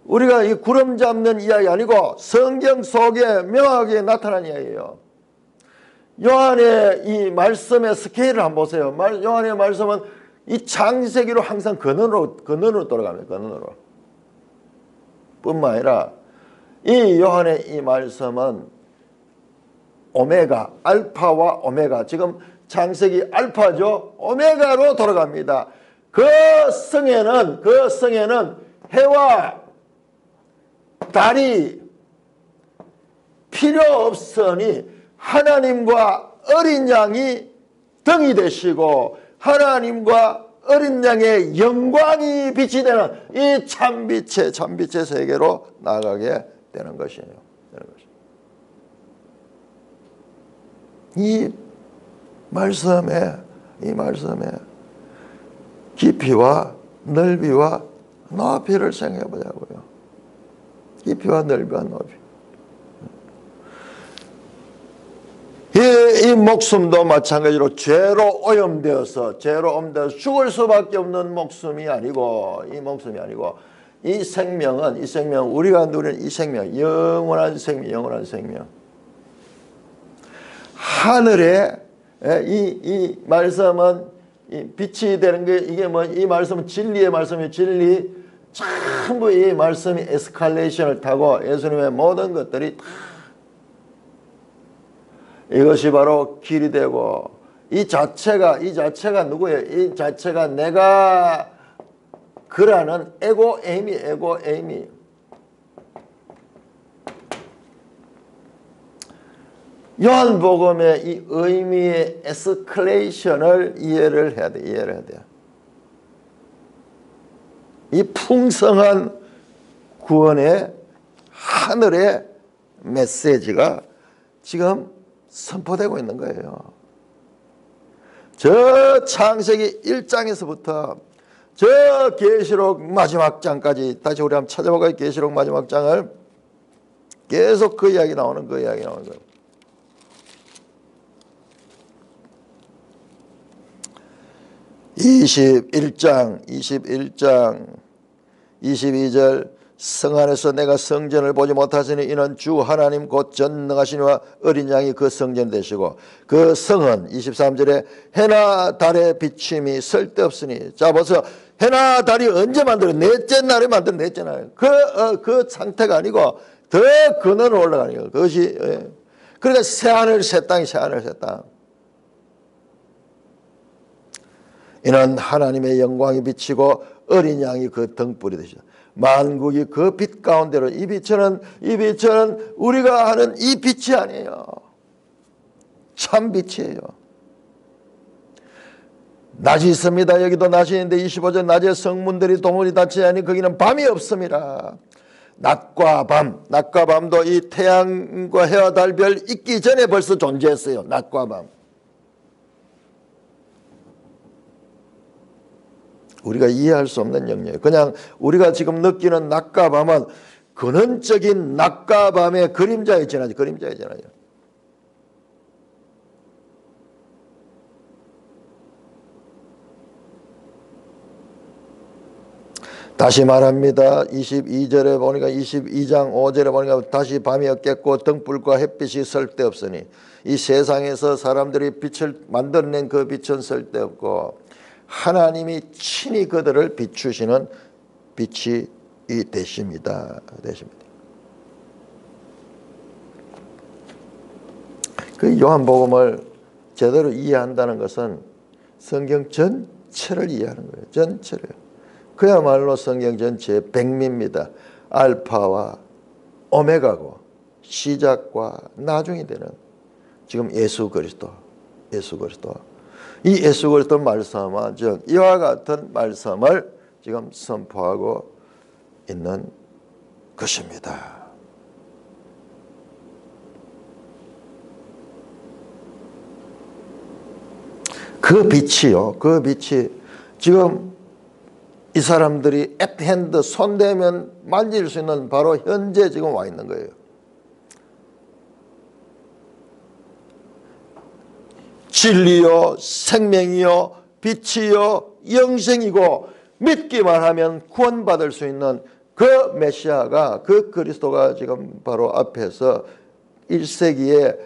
우리가 이 구름 잡는 이야기 아니고 성경 속에 명확하게 나타난 이야기예요. 요한의 이 말씀의 스케일을 한번 보세요. 요한의 말씀은 이 창세기로 항상 근원으로 돌아갑니다. 근원으로. 뿐만 아니라 이 요한의 이 말씀은 오메가, 알파와 오메가, 지금 창세기 알파죠. 오메가로 돌아갑니다. 그 성에는 해와 달이 필요 없으니 하나님과 어린 양이 등이 되시고 하나님과 어린 양의 영광이 빛이 되는 이 참빛의 세계로 나아가게 되는 것이에요. 이 말씀에 깊이와 넓이와 높이를 생각해 보자고요. 깊이와 넓이와 높이. 이 목숨도 마찬가지로 죄로 오염되어서 죽을 수밖에 없는 목숨이 아니고 이 생명은 우리가 누리는 이 생명, 영원한 생명. 하늘에 이 말씀은 이 빛이 되는 게 이게 이 말씀은 진리의 말씀이에요. 진리. 전부 이 말씀이 에스컬레이션을 타고 예수님의 모든 것들이 다 이것이 바로 길이 되고 이 자체가 누구예요? 이 자체가 내가 그라는 에고에임이. 요한복음의 이 의미의 에스컬레이션을 이해를 해야 돼요. 이 풍성한 구원의 하늘의 메시지가 지금 선포되고 있는 거예요. 저 창세기 1장에서부터 저 계시록 마지막 장까지 다시 우리 한번 찾아볼까요? 계시록 마지막 장을 계속 그 이야기 나오는 거예요. 21장 22절 성 안에서 내가 성전을 보지 못하시니 이는 주 하나님 곧 전능하시니와 어린 양이 그 성전 되시고 그 성은 23절에 해나 달의 비침이 쓸데없으니 자 벌써 해나 달이 언제 만들어? 넷째 날에 만든 넷째 날. 그 상태가 아니고 더 근원으로 올라가는 거예요. 그것이 그러니까 새하늘 새 땅이 새하늘 새 땅. 이는 하나님의 영광이 비치고 어린 양이 그 등불이 되시다. 만국이 그 빛 가운데로 이 빛은 우리가 하는 이 빛이 아니에요. 참 빛이에요. 낮이 있습니다. 여기도 낮이 있는데 25절 낮에 성문들이 동물이 닫지 아니 거기는 밤이 없습니다. 낮과 밤도 이 태양과 해와 달별 있기 전에 벌써 존재했어요. 낮과 밤. 우리가 이해할 수 없는 영역이에요. 그냥 우리가 지금 느끼는 낮과 밤은 근원적인 낮과 밤의 그림자에 지나죠. 그림자에 지나죠. 다시 말합니다. 22절에 보니까 22장 5절에 보니까 다시 밤이 없겠고 등불과 햇빛이 쓸데없으니 이 세상에서 사람들이 빛을 만들어낸 그 빛은 쓸데없고 하나님이 친히 그들을 비추시는 빛이 되십니다. 그 요한복음을 제대로 이해한다는 것은 성경 전체를 이해하는 거예요. 전체를. 그야말로 성경 전체의 백미입니다. 알파와 오메가고 시작과 나중이 되는 지금 예수 그리스도. 이 예수 그리스도 말씀은 즉 이와 같은 말씀을 지금 선포하고 있는 것입니다. 그 빛이 지금 이 사람들이 at hand 손대면 만질 수 있는 바로 현재 지금 와 있는 거예요. 진리요 생명이요 빛이요 영생이고 믿기만 하면 구원받을 수 있는 그 메시아가 그 그리스도가 지금 바로 앞에서 1세기에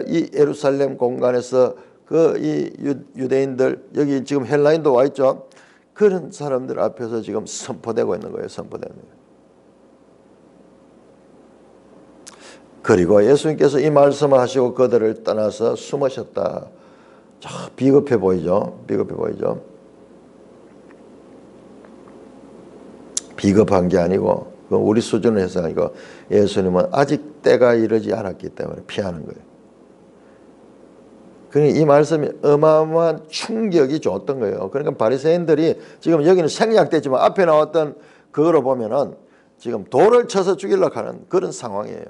이 예루살렘 공간에서 그 이 유대인들 여기 지금 헬라인도 와 있죠. 그런 사람들 앞에서 지금 선포되고 있는 거예요. 선포되는 거예요. 그리고 예수님께서 이 말씀을 하시고 그들을 떠나서 숨으셨다. 비겁해 보이죠? 비겁한 게 아니고 우리 수준으로 해서 아니고 예수님은 아직 때가 이르지 않았기 때문에 피하는 거예요. 그러니까 이 말씀이 어마어마한 충격이 줬던 거예요. 그러니까 바리새인들이 지금 여기는 생략됐지만 앞에 나왔던 그거로 보면은 지금 돌을 쳐서 죽이려고 하는 그런 상황이에요.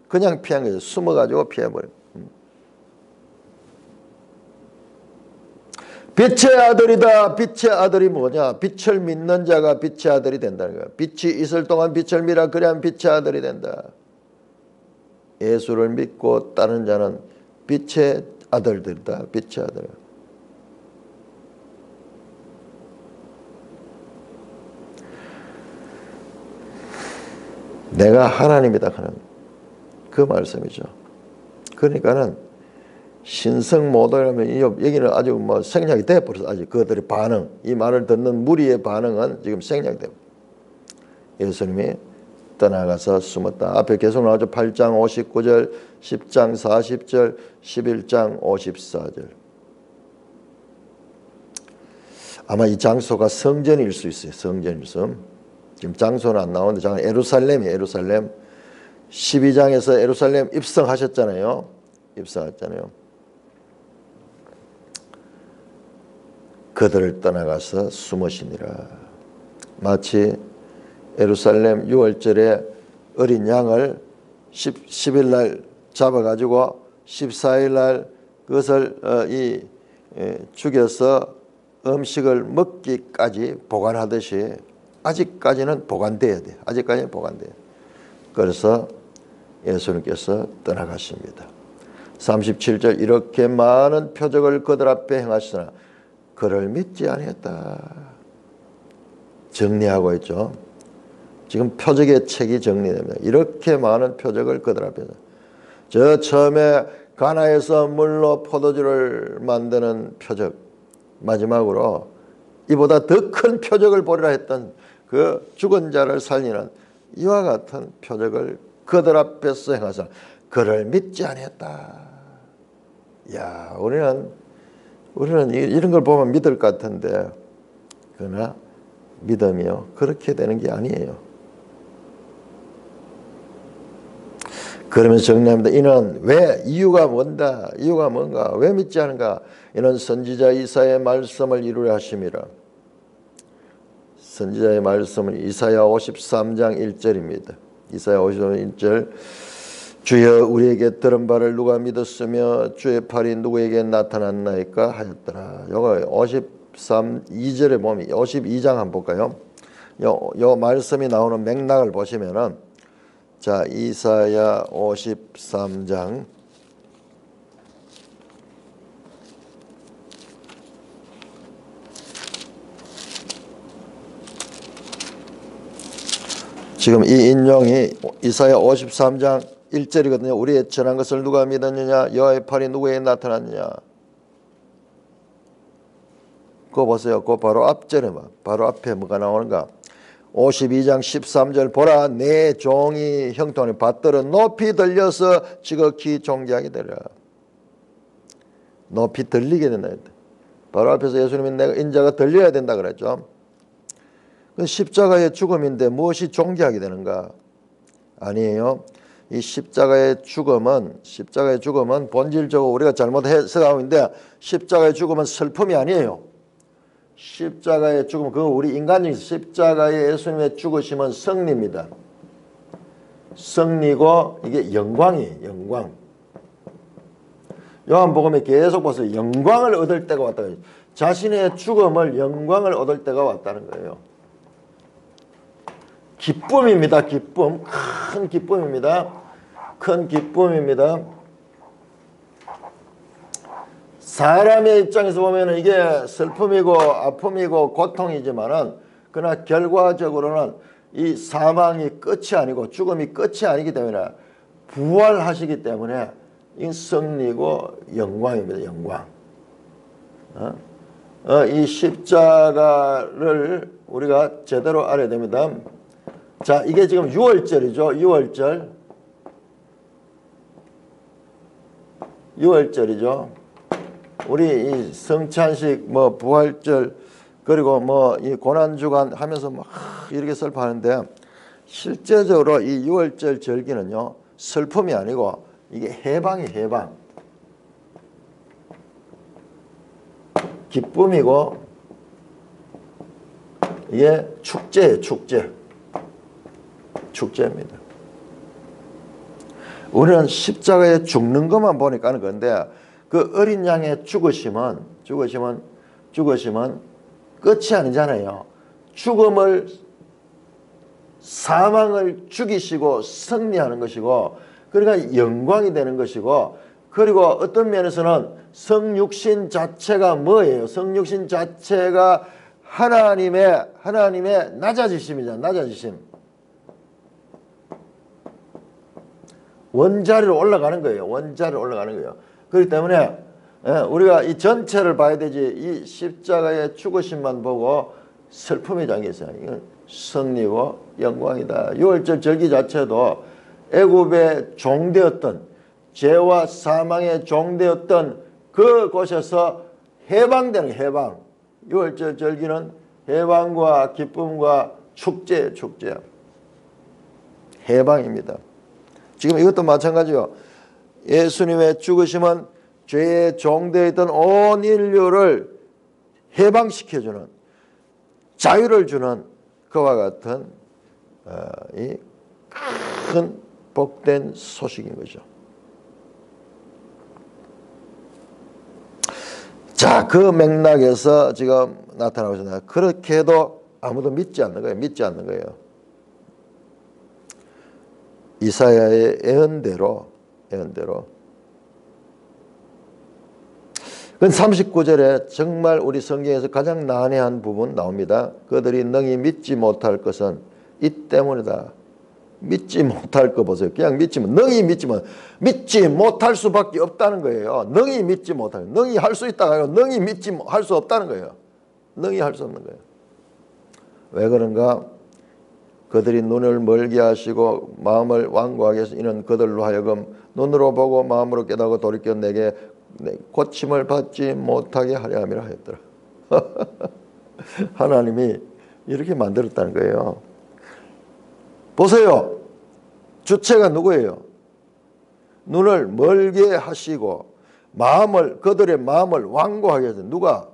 그냥 피한 거예요. 숨어가지고 피해버려요. 빛의 아들이다. 빛의 아들이 뭐냐? 빛을 믿는 자가 빛의 아들이 된다는 거예요. 빛이 있을 동안 빛을 믿어 그래야 빛의 아들이 된다. 예수를 믿고 따르는 자는 빛의 아들들이다. 빛의 아들. 내가 하나님이다 하는 그 말씀이죠. 그러니까는 신성 모독이라면 여기는 아주 뭐 생략이 돼버렸어. 아직 그들의 반응, 이 말을 듣는 무리의 반응은 지금 생략돼. 예수님이 떠나가서 숨었다. 앞에 계속 나오죠. 8장 59절, 10장 40절, 11장 54절. 아마 이 장소가 성전일 수 있어요. 성전일 수. 지금 장소는 안 나오는데 예루살렘이에요. 예루살렘. 12장에서 예루살렘 입성하셨잖아요. 그들을 떠나가서 숨으시니라. 마치 예루살렘 6월절에 어린 양을 10일 날 잡아가지고 14일 날 그것을 죽여서 음식을 먹기까지 보관하듯이 아직까지는 보관돼야 돼. 아직까지는 보관돼요. 그래서 예수님께서 떠나가십니다. 37절 이렇게 많은 표적을 그들 앞에 행하시나 그를 믿지 아니했다. 정리하고 있죠. 지금 표적의 책이 정리됩니다. 이렇게 많은 표적을 그들 앞에서. 저 처음에 가나에서 물로 포도주를 만드는 표적, 마지막으로 이보다 더 큰 표적을 보리라 했던 그 죽은 자를 살리는 이와 같은 표적을 그들 앞에서 행하사 그를 믿지 아니했다. 야, 우리는 이런 걸 보면 믿을 것 같은데, 그러나 믿음이요 그렇게 되는 게 아니에요. 그러면서 정리합니다. 이는 왜, 이유가 뭔가, 왜 믿지 않은가? 이는 선지자 이사야의 말씀을 이루려 하심이라. 선지자의 말씀은 이사야 53장 1절입니다. 이사야 53장 1절. 주여 우리에게 들은 바를 누가 믿었으며 주의 팔이 누구에게 나타났나이까 하였더라. 요거 2절에 보면 52장 한번 볼까요? 요 말씀이 나오는 맥락을 보시면은, 자, 이사야 53장 지금 이 인용이 이사야 53장 1절이거든요. 우리의 전한 것을 누가 믿었느냐? 여호와의 팔이 누구에게 나타났느냐? 그거 보세요. 그거 바로 앞절에 바로 앞에 뭐가 나오는가? 52장 13절 보라 내 종이 형통하니 밭들은 높이 들려서 지극히 존귀하게 되리라. 높이 들리게 된다. 바로 앞에서 예수님이 내가 인자가 들려야 된다 그랬죠. 그 십자가의 죽음인데 무엇이 존귀하게 되는가? 아니에요. 이 십자가의 죽음은 본질적으로 우리가 잘못 해석하고 있는데, 십자가의 죽음은 슬픔이 아니에요. 십자가의 죽음, 그거 우리 인간적인 십자가의 예수님의 죽으심은 승리입니다. 승리고 이게 영광이에요. 영광. 요한복음에 계속 보세요. 영광을 얻을 때가 왔다. 자신의 죽음을 영광을 얻을 때가 왔다는 거예요. 기쁨입니다. 기쁨. 큰 기쁨입니다. 큰 기쁨입니다. 사람의 입장에서 보면 이게 슬픔이고 아픔이고 고통이지만은, 그러나 결과적으로는 이 사망이 끝이 아니고 죽음이 끝이 아니기 때문에 부활하시기 때문에 이 승리고 영광입니다. 영광. 이 십자가를 우리가 제대로 알아야 됩니다. 자, 이게 지금 6월절이죠. 6월절이죠. 우리 이 성찬식, 부활절, 그리고 이 고난주간 하면서 이렇게 슬퍼하는데, 실제적으로 이 6월절 절기는요, 슬픔이 아니고 이게 해방이 해방. 기쁨이고 이게 축제예요. 축제입니다. 우리는 십자가에 죽는 것만 보니까 하는 건데, 그 어린 양의 죽으심은 끝이 아니잖아요. 사망을 죽이시고 승리하는 것이고, 그러니까 영광이 되는 것이고, 그리고 어떤 면에서는 성육신 자체가 뭐예요? 성육신 자체가 하나님의 낮아지심이잖아요. 낮아지심. 원자리로 올라가는 거예요. 그렇기 때문에 우리가 이 전체를 봐야 되지, 이 십자가의 죽으심만 보고 슬픔이 잠겨있어요. 이건 승리고 영광이다. 6월절 절기 자체도 애굽의 종되었던, 죄와 사망의 종되었던 그곳에서 해방되는 해방. 6월절 절기는 해방과 기쁨과 축제. 해방입니다. 지금 이것도 마찬가지요. 예수님의 죽으심은 죄의 종되어 있던 온 인류를 해방시켜주는, 자유를 주는 그와 같은 이 큰 복된 소식인 거죠. 자, 그 맥락에서 지금 나타나고 있습니다. 그렇게 해도 아무도 믿지 않는 거예요. 이사야의 예언대로 그 39절에 정말 우리 성경에서 가장 난해한 부분 나옵니다. 그들이 능히 믿지 못할 것은 이 때문이다. 믿지 못할 거 보세요. 그냥 능히 믿지 못할 수밖에 없다는 거예요. 능히 믿지 못할, 능히 할 수 있다가 아니고 능히 믿지 할 수 없다는 거예요. 능히 할 수 없는 거예요. 왜 그런가? 그들이 눈을 멀게 하시고 마음을 완고하게 해서 이는 그들로 하여금 눈으로 보고 마음으로 깨닫고 돌이켜 내게 고침을 받지 못하게 하려 함이라 하였더라. 하나님이 이렇게 만들었다는 거예요. 보세요. 주체가 누구예요? 눈을 멀게 하시고 그들의 마음을 완고하게 해서 누가?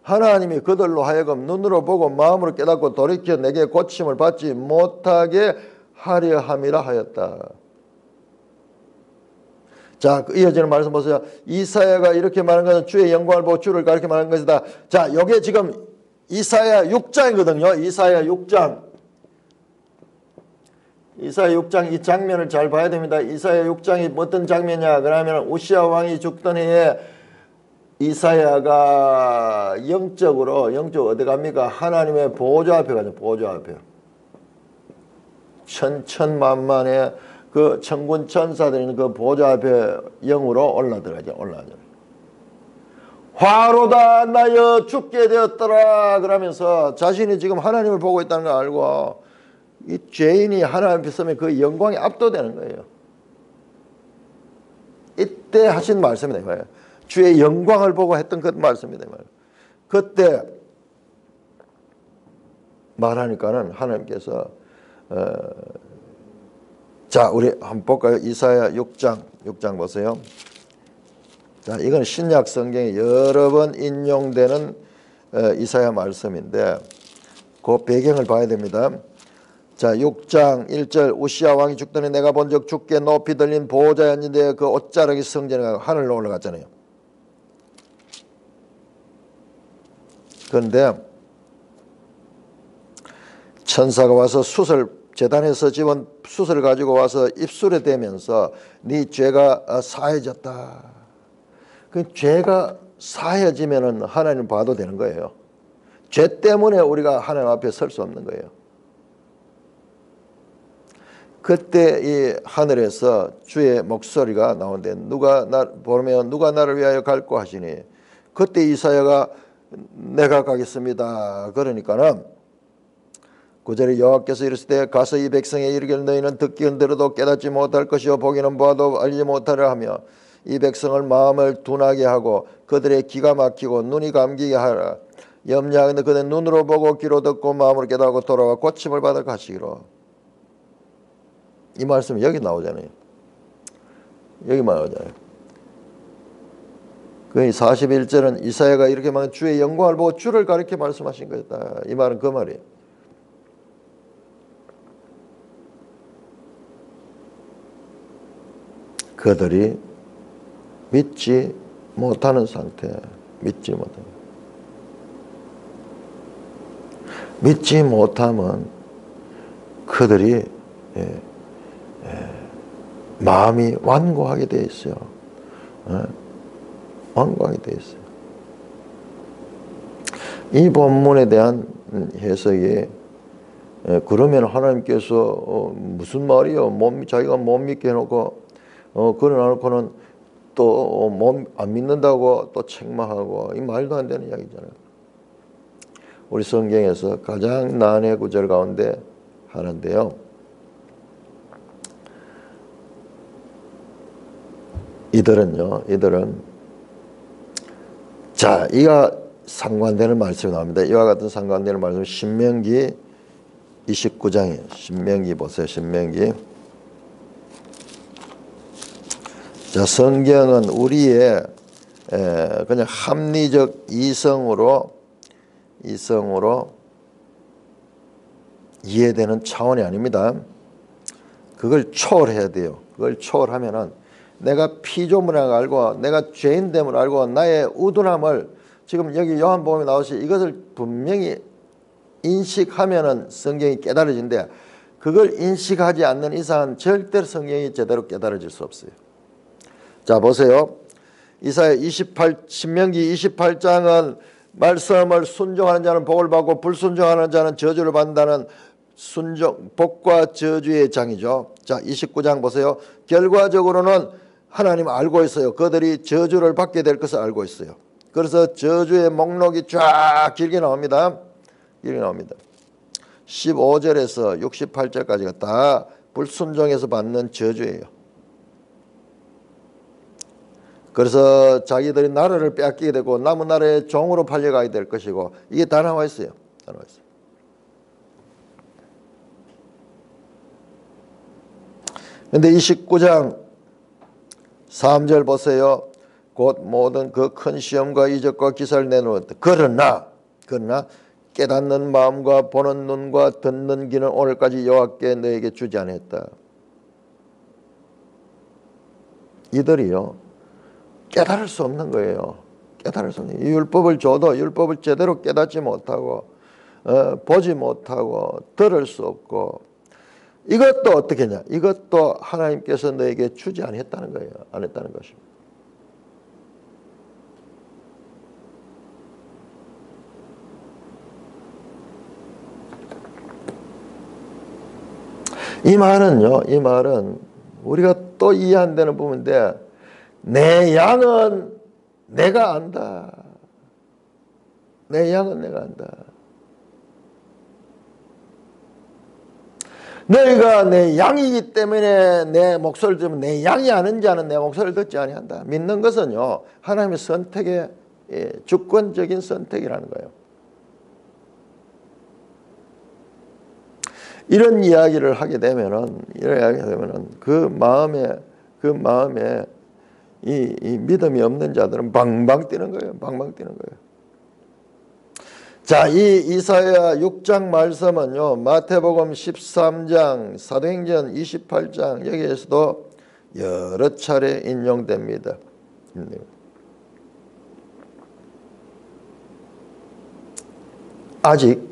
하나님이 그들로 하여금 눈으로 보고 마음으로 깨닫고 돌이켜 내게 고침을 받지 못하게 하려 함이라 하였다. 자, 이어지는 말씀 보세요. 이사야가 이렇게 말한 것은 주의 영광을 보고 주를 가리켜 말한 것이다. 자, 이게 지금 이사야 6장이거든요. 이사야 6장. 이사야 6장 이 장면을 잘 봐야 됩니다. 이사야 6장이 어떤 장면이냐 그러면 우시야 왕이 죽던 해에 이사야가 영적으로 어디 갑니까? 하나님의 보좌 앞에 가죠. 보좌 앞에. 천천만만의 그 천군 천사들이 있는 그 보좌 앞에 영으로 올라들어가죠. 화로다 나여 죽게 되었더라 그러면서 자신이 지금 하나님을 보고 있다는 걸 알고 이 죄인이 하나님 앞에 서면 그 영광이 압도되는 거예요. 이때 하신 말씀이다. 주의 영광을 보고 했던 그 말씀이다. 그때 말하니까는 하나님께서 자, 우리 한번 볼까요? 이사야 6장 보세요. 자, 이건 신약 성경에 여러 번 인용되는 이사야 말씀인데 그 배경을 봐야 됩니다. 자, 6장 1절 우시야 왕이 죽더니 내가 본즉 주께 높이 들린 보호자에 앉은데 그 옷자락이 성전에 가고 하늘로 올라갔잖아요. 그런데 천사가 와서 제단에서 집은 숯을 가지고 와서 입술에 대면서 네 죄가 사해졌다. 그 죄가 사해지면은 하나님 봐도 되는 거예요. 죄 때문에 우리가 하나님 앞에 설 수 없는 거예요. 그때 이 하늘에서 주의 목소리가 나오는데 누가 나를 위하여 갈고 하시니 그때 이사야가 내가 가겠습니다. 그러니까는 9절에 여호와께서 이르시되 가서 이 백성에 이르기를 너희는 듣기는 들어도 깨닫지 못할 것이요 보기는 보아도 알지 못하려 하며 이 백성을 마음을 둔하게 하고 그들의 기가 막히고 눈이 감기게 하라. 염려하는데 그들은 눈으로 보고 귀로 듣고 마음으로 깨닫고 돌아와 고침을 받아 가시기로. 이 말씀이 여기 나오잖아요. 여기만 나오잖아요. 그 41절은 이사야가 이렇게 말한 주의 영광을 보고 주를 가리켜 말씀하신 것이다. 이 말은 그 말이에요. 그들이 믿지 못하는 상태. 믿지 못하면 그들이 마음이 완고하게 되어 있어요. 완고하게 되어 있어요. 이 본문에 대한 해석이 그러면 하나님께서 무슨 말이요? 자기가 못 믿게 해놓고 그러놓고는 또 안 믿는다고 또 책망하고 이 말도 안 되는 이야기잖아요. 우리 성경에서 가장 난해 구절 가운데 하나인데요. 이들은 자, 이가 상관되는 말씀이 나옵니다. 이와 같은 상관되는 말씀은 신명기 29장이에요. 신명기 보세요. 신명기. 자, 성경은 우리의 그냥 합리적 이성으로 이해되는 차원이 아닙니다. 그걸 초월해야 돼요. 그걸 초월하면은 내가 피조물을 알고 내가 죄인됨을 알고 나의 우둔함을 지금 여기 요한복음에 나오시 이것을 분명히 인식하면은 성경이 깨달아진대. 그걸 인식하지 않는 이상은 절대로 성경이 제대로 깨달아질 수 없어요. 자, 보세요. 신명기 28장은 말씀을 순종하는 자는 복을 받고 불순종하는 자는 저주를 받는다는 복과 저주의 장이죠. 자, 29장 보세요. 결과적으로는 하나님 알고 있어요. 그들이 저주를 받게 될 것을 알고 있어요. 그래서 저주의 목록이 쫙 길게 나옵니다. 길게 나옵니다. 15절에서 68절까지가 다 불순종해서 받는 저주예요. 그래서 자기들이 나라를 빼앗기게 되고 남은 나라의 종으로 팔려가게 될 것이고, 이게 다 나와 있어요. 다 나와 있어요. 근데 29장 3절 보세요. 곧 모든 그 큰 시험과 이적과 기사를 내놓았다. 그러나 깨닫는 마음과 보는 눈과 듣는 귀는 오늘까지 여호와께 너에게 주지 않았다. 이들이요, 깨달을 수 없는 거예요. 깨달을 수 없는. 이 율법을 줘도 율법을 제대로 깨닫지 못하고 보지 못하고 들을 수 없고, 이것도 어떻게 했냐? 이것도 하나님께서 너에게 주지 않았다는 거예요. 안 했다는 것입니다. 이 말은 우리가 또 이해 안 되는 부분인데, 내 양은 내가 안다. 내 양은 내가 안다. 너희가 내 양이기 때문에 내 목소리를 들으면 내 양이 아는 자는 내 목소리를 듣지 아니한다. 믿는 것은요, 하나님의 선택의 주권적인 선택이라는 거예요. 이런 이야기를 하게 되면은 그 마음에 이 믿음이 없는 자들은 방방 뛰는 거예요. 방방 뛰는 거예요. 자, 이 이사야 6장 말씀은요, 마태복음 13장, 사도행전 28장 여기에서도 여러 차례 인용됩니다. 아직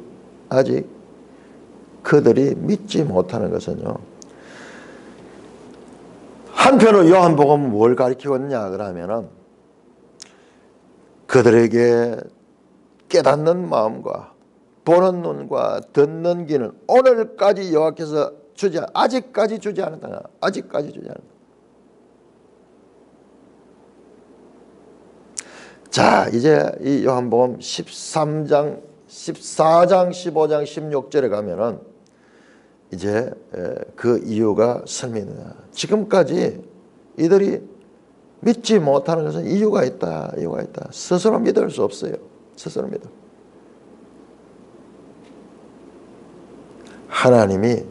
그들이 믿지 못하는 것은요, 한편으로 요한복음은 뭘 가르치고 있냐 그러면은, 그들에게 깨닫는 마음과 보는 눈과 듣는 귀는 오늘까지 여호와께서 아직까지 주지 않았다. 아직까지 주지 않았다. 자, 이제 이 요한복음 14장, 15장, 16절에 가면은 이제 그 이유가 설명됩니다. 지금까지 이들이 믿지 못하는 것은 이유가 있다. 스스로 믿을 수 없어요. 스스로 믿어. 하나님이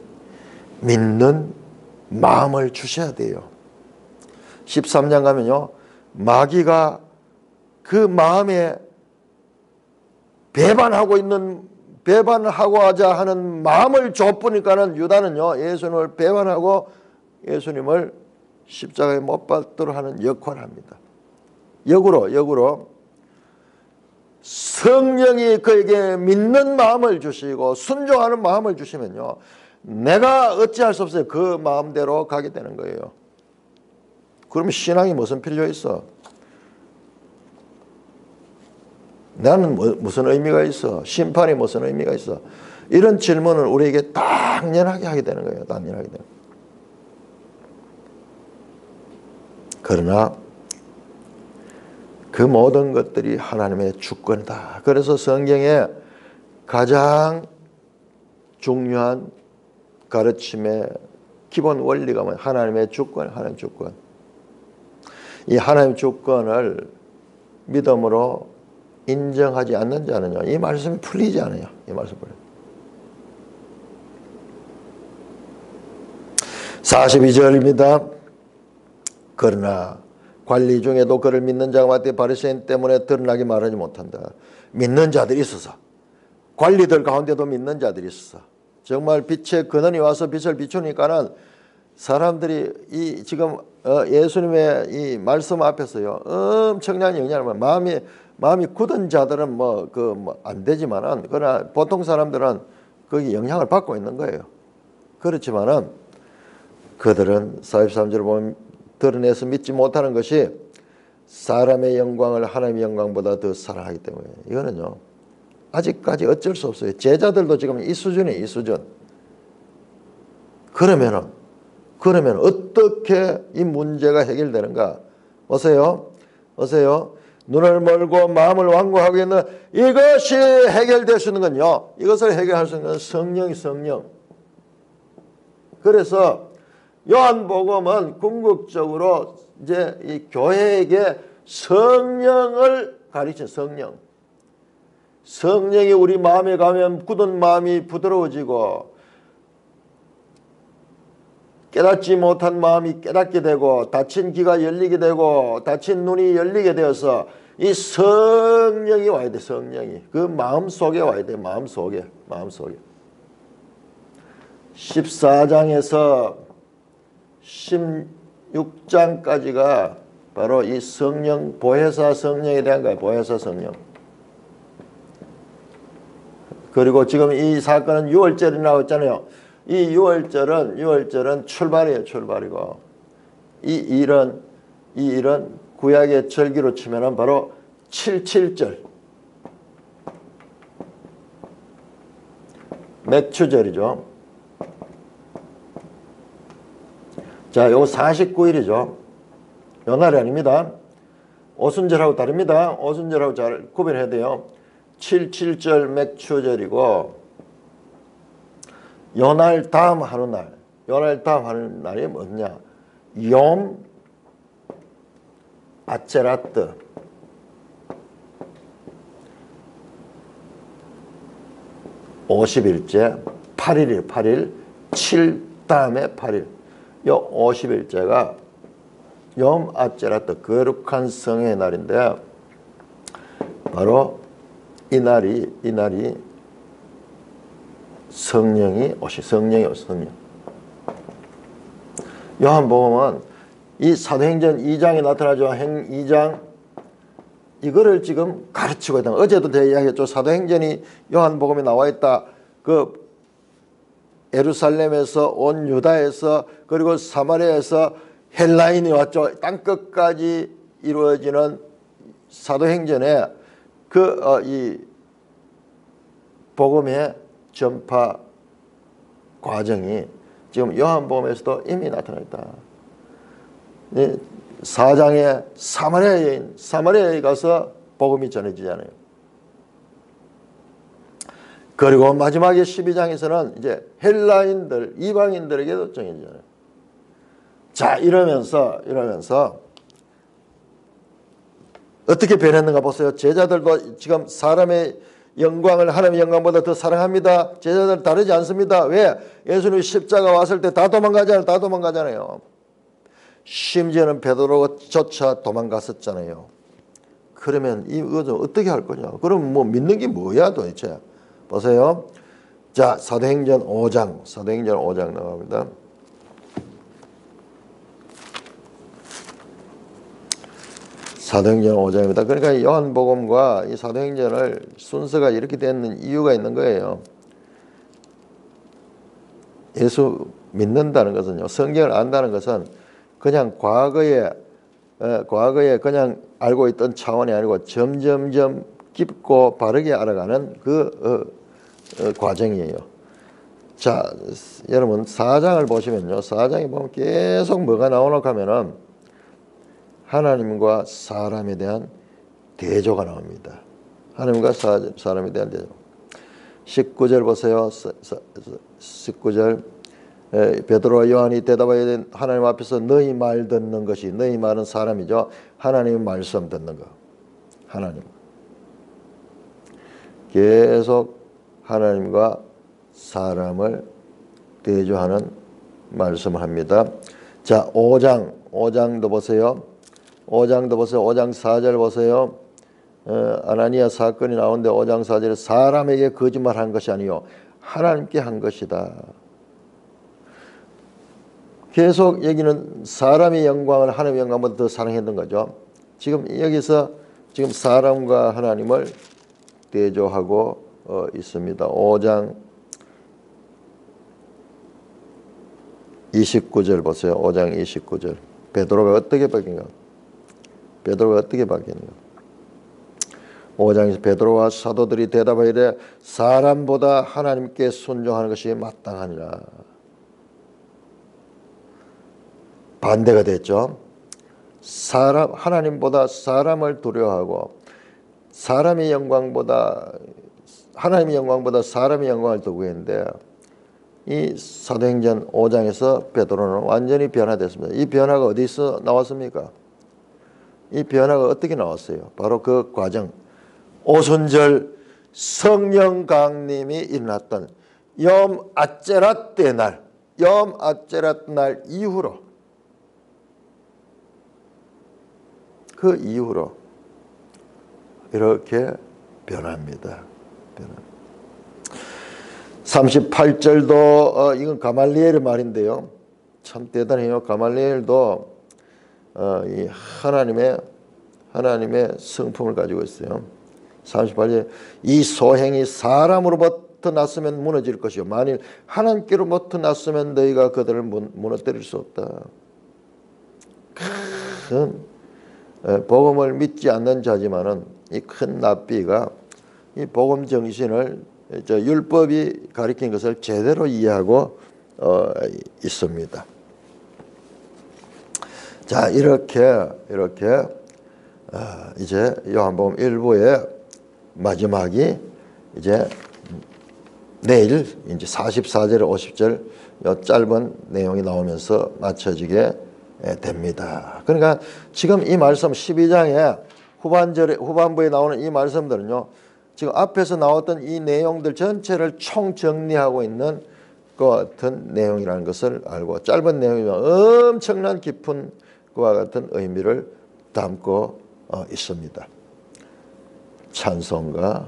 믿는 마음을 주셔야 돼요. 13장 가면요, 마귀가 그 마음에 배반하고 하자 하는 마음을 줬으니까는 유다는요, 예수님을 배반하고 예수님을 십자가에 못 박도록 하는 역할을 합니다. 역으로 성령이 그에게 믿는 마음을 주시고 순종하는 마음을 주시면요, 내가 어찌할 수 없어요. 그 마음대로 가게 되는 거예요. 그러면 신앙이 무슨 필요 있어? 나는 무슨 의미가 있어? 심판이 무슨 의미가 있어? 이런 질문을 우리에게 당연하게 하게 되는 거예요. 당연하게 되는 거예요. 그러나 그 모든 것들이 하나님의 주권이다. 그래서 성경에 가장 중요한 가르침의 기본 원리가 뭐냐? 하나님의 주권, 하나님의 주권. 이 하나님의 주권을 믿음으로 인정하지 않는 자는요, 이 말씀이 풀리지 않아요. 이 말씀 풀려. 42절입니다. 그러나 관리 중에도 그를 믿는 자가 마땅히 바리새인 때문에 드러나게 말하지 못한다. 믿는 자들이 있어서, 관리들 가운데도 믿는 자들이 있어서, 정말 빛의 근원이 와서 빛을 비추니까는 사람들이 이 지금 예수님의 이 말씀 앞에서요, 엄청난 영향을, 마음이 굳은 자들은 안 되지만은, 그러나 보통 사람들은 거기 영향을 받고 있는 거예요. 그렇지만은 그들은 43절을 보면 드러내서 믿지 못하는 것이 사람의 영광을 하나님의 영광보다 더 사랑하기 때문에 이거는요 아직까지 어쩔 수 없어요. 제자들도 지금 이 수준이에요. 이 수준. 그러면 어떻게 이 문제가 해결되는가? 보세요. 눈을 멀고 마음을 완고하고 있는 이것이 해결될 수 있는 건요. 이것을 해결할 수 있는 성령. 그래서 요한복음은 궁극적으로 이제 이 교회에게 성령을 가르친 성령. 성령이 우리 마음에 가면 굳은 마음이 부드러워지고 깨닫지 못한 마음이 깨닫게 되고 닫힌 귀가 열리게 되고 닫힌 눈이 열리게 되어서 이 성령이 와야 돼. 성령이 그 마음속에 와야 돼. 마음속에 14장에서 16장까지가 바로 이 성령 보혜사 성령에 대한 거예요. 보혜사 성령. 그리고 지금 이 사건은 6월절이 나왔잖아요. 이 6월절은 출발이고 이 일은 구약의 절기로 치면은 바로 77절 맥추절이죠. 자, 요거 49일이죠. 요 날이 아닙니다. 오순절하고 다릅니다. 오순절하고 잘 구별해야 돼요. 77절 맥추절이고 요 날 다음 하는 날이 뭐냐? 욤 아체라트 50일째 8일이에요. 8일 7 다음에 8일 요 50일째가 욤 아체라트 거룩한 성의 날인데 바로 이 날이 성령이 오시 성령. 요한복음은 이 사도행전 2장에 나타나죠. 행 2장 이거를 지금 가르치고 있다. 어제도 제가 이야기했죠. 사도행전이 요한복음에 나와 있다. 그 예루살렘에서 온 유다에서 그리고 사마리아에서 헬라인이 왔죠. 땅끝까지 이루어지는 사도행전에 이 복음의 전파 과정이 지금 요한복음에서도 이미 나타나 있다. 4장에 사마리아에 가서 복음이 전해지잖아요. 그리고 마지막에 12장에서는 이제 헬라인들, 이방인들에게도 전해지잖아요. 자, 이러면서 어떻게 변했는가 보세요. 제자들도 지금 사람의 영광을 하나님의 영광보다 더 사랑합니다. 제자들 다르지 않습니다. 왜? 예수님이 십자가 왔을 때 다 도망가잖아요. 심지어는 베드로조차 도망갔었잖아요. 그러면 이거 어떻게 할 거냐? 그럼 뭐 믿는 게 뭐야 도대체? 보세요. 자, 사도행전 5장 나갑니다. 사도행전 5장입니다. 그러니까 요한복음과 이 사도행전을 순서가 이렇게 되는 이유가 있는 거예요. 예수 믿는다는 것은요, 성경을 안다는 것은 그냥 과거에 그냥 알고 있던 차원이 아니고 점점점 깊고 바르게 알아가는 과정이에요. 자, 여러분 4장을 보시면요, 4장에 보면 계속 뭐가 나오는가 하면은 하나님과 사람에 대한 대조가 나옵니다. 하나님과 사람에 대한 대조. 19절 보세요. 19절 베드로와 요한이 대답하여 하나님 앞에서 너희 말 듣는 것이, 너희 말은 사람이죠. 하나님의 말씀 듣는 거. 하나님. 계속 하나님과 사람을 대조하는 말씀을 합니다. 자, 5장도 보세요. 5장 4절 보세요. 아나니아 사건이 나오는데 5장 4절에 사람에게 거짓말한 것이 아니요 하나님께 한 것이다. 계속 여기는 사람의 영광을 하나님의 영광보다 더 사랑했던 거죠. 지금 여기서 지금 사람과 하나님을 대조하고 있습니다. 5장 29절 보세요. 5장 29절. 베드로가 어떻게 바뀐가? 베드로가 어떻게 바뀌는가? 5장에서 베드로와 사도들이 대답하이되 사람보다 하나님께 순종하는 것이 마땅하니라. 반대가 됐죠. 하나님보다 사람을 두려워하고 하나님의 영광보다 사람의 영광을 더 구했는데, 이 사도행전 5장에서 베드로는 완전히 변화됐습니다. 이 변화가 어디서 나왔습니까? 이 변화가 어떻게 나왔어요? 바로 그 과정, 오순절 성령 강림이 일어났던 염 아제라떼 날, 염 아제라떼 날 이후로, 그 이후로 이렇게 변합니다. 38절도 이건 가말리엘의 말인데요. 참 대단해요. 가말리엘도 이 하나님의 성품을 가지고 있어요. 38절, 이 소행이 사람으로부터 났으면 무너질 것이요 만일 하나님께로부터 났으면 너희가 그들을 무너뜨릴 수 없다. 큰 복음을 믿지 않는 자지만은 이 큰 납비가 이 복음 정신을, 율법이 가리킨 것을 제대로 이해하고 있습니다. 자, 이렇게 이제 요한복음 1부의 마지막이 이제 내일 이제 44절 50절 요 짧은 내용이 나오면서 맞춰지게 됩니다. 그러니까 지금 이 말씀 12장에 후반부에 나오는 이 말씀들은요, 지금 앞에서 나왔던 이 내용들 전체를 총정리하고 있는 것 같은 내용이라는 것을 알고, 짧은 내용이면 엄청난 깊은 그와 같은 의미를 담고 있습니다. 찬송가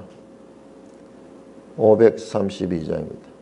532장입니다.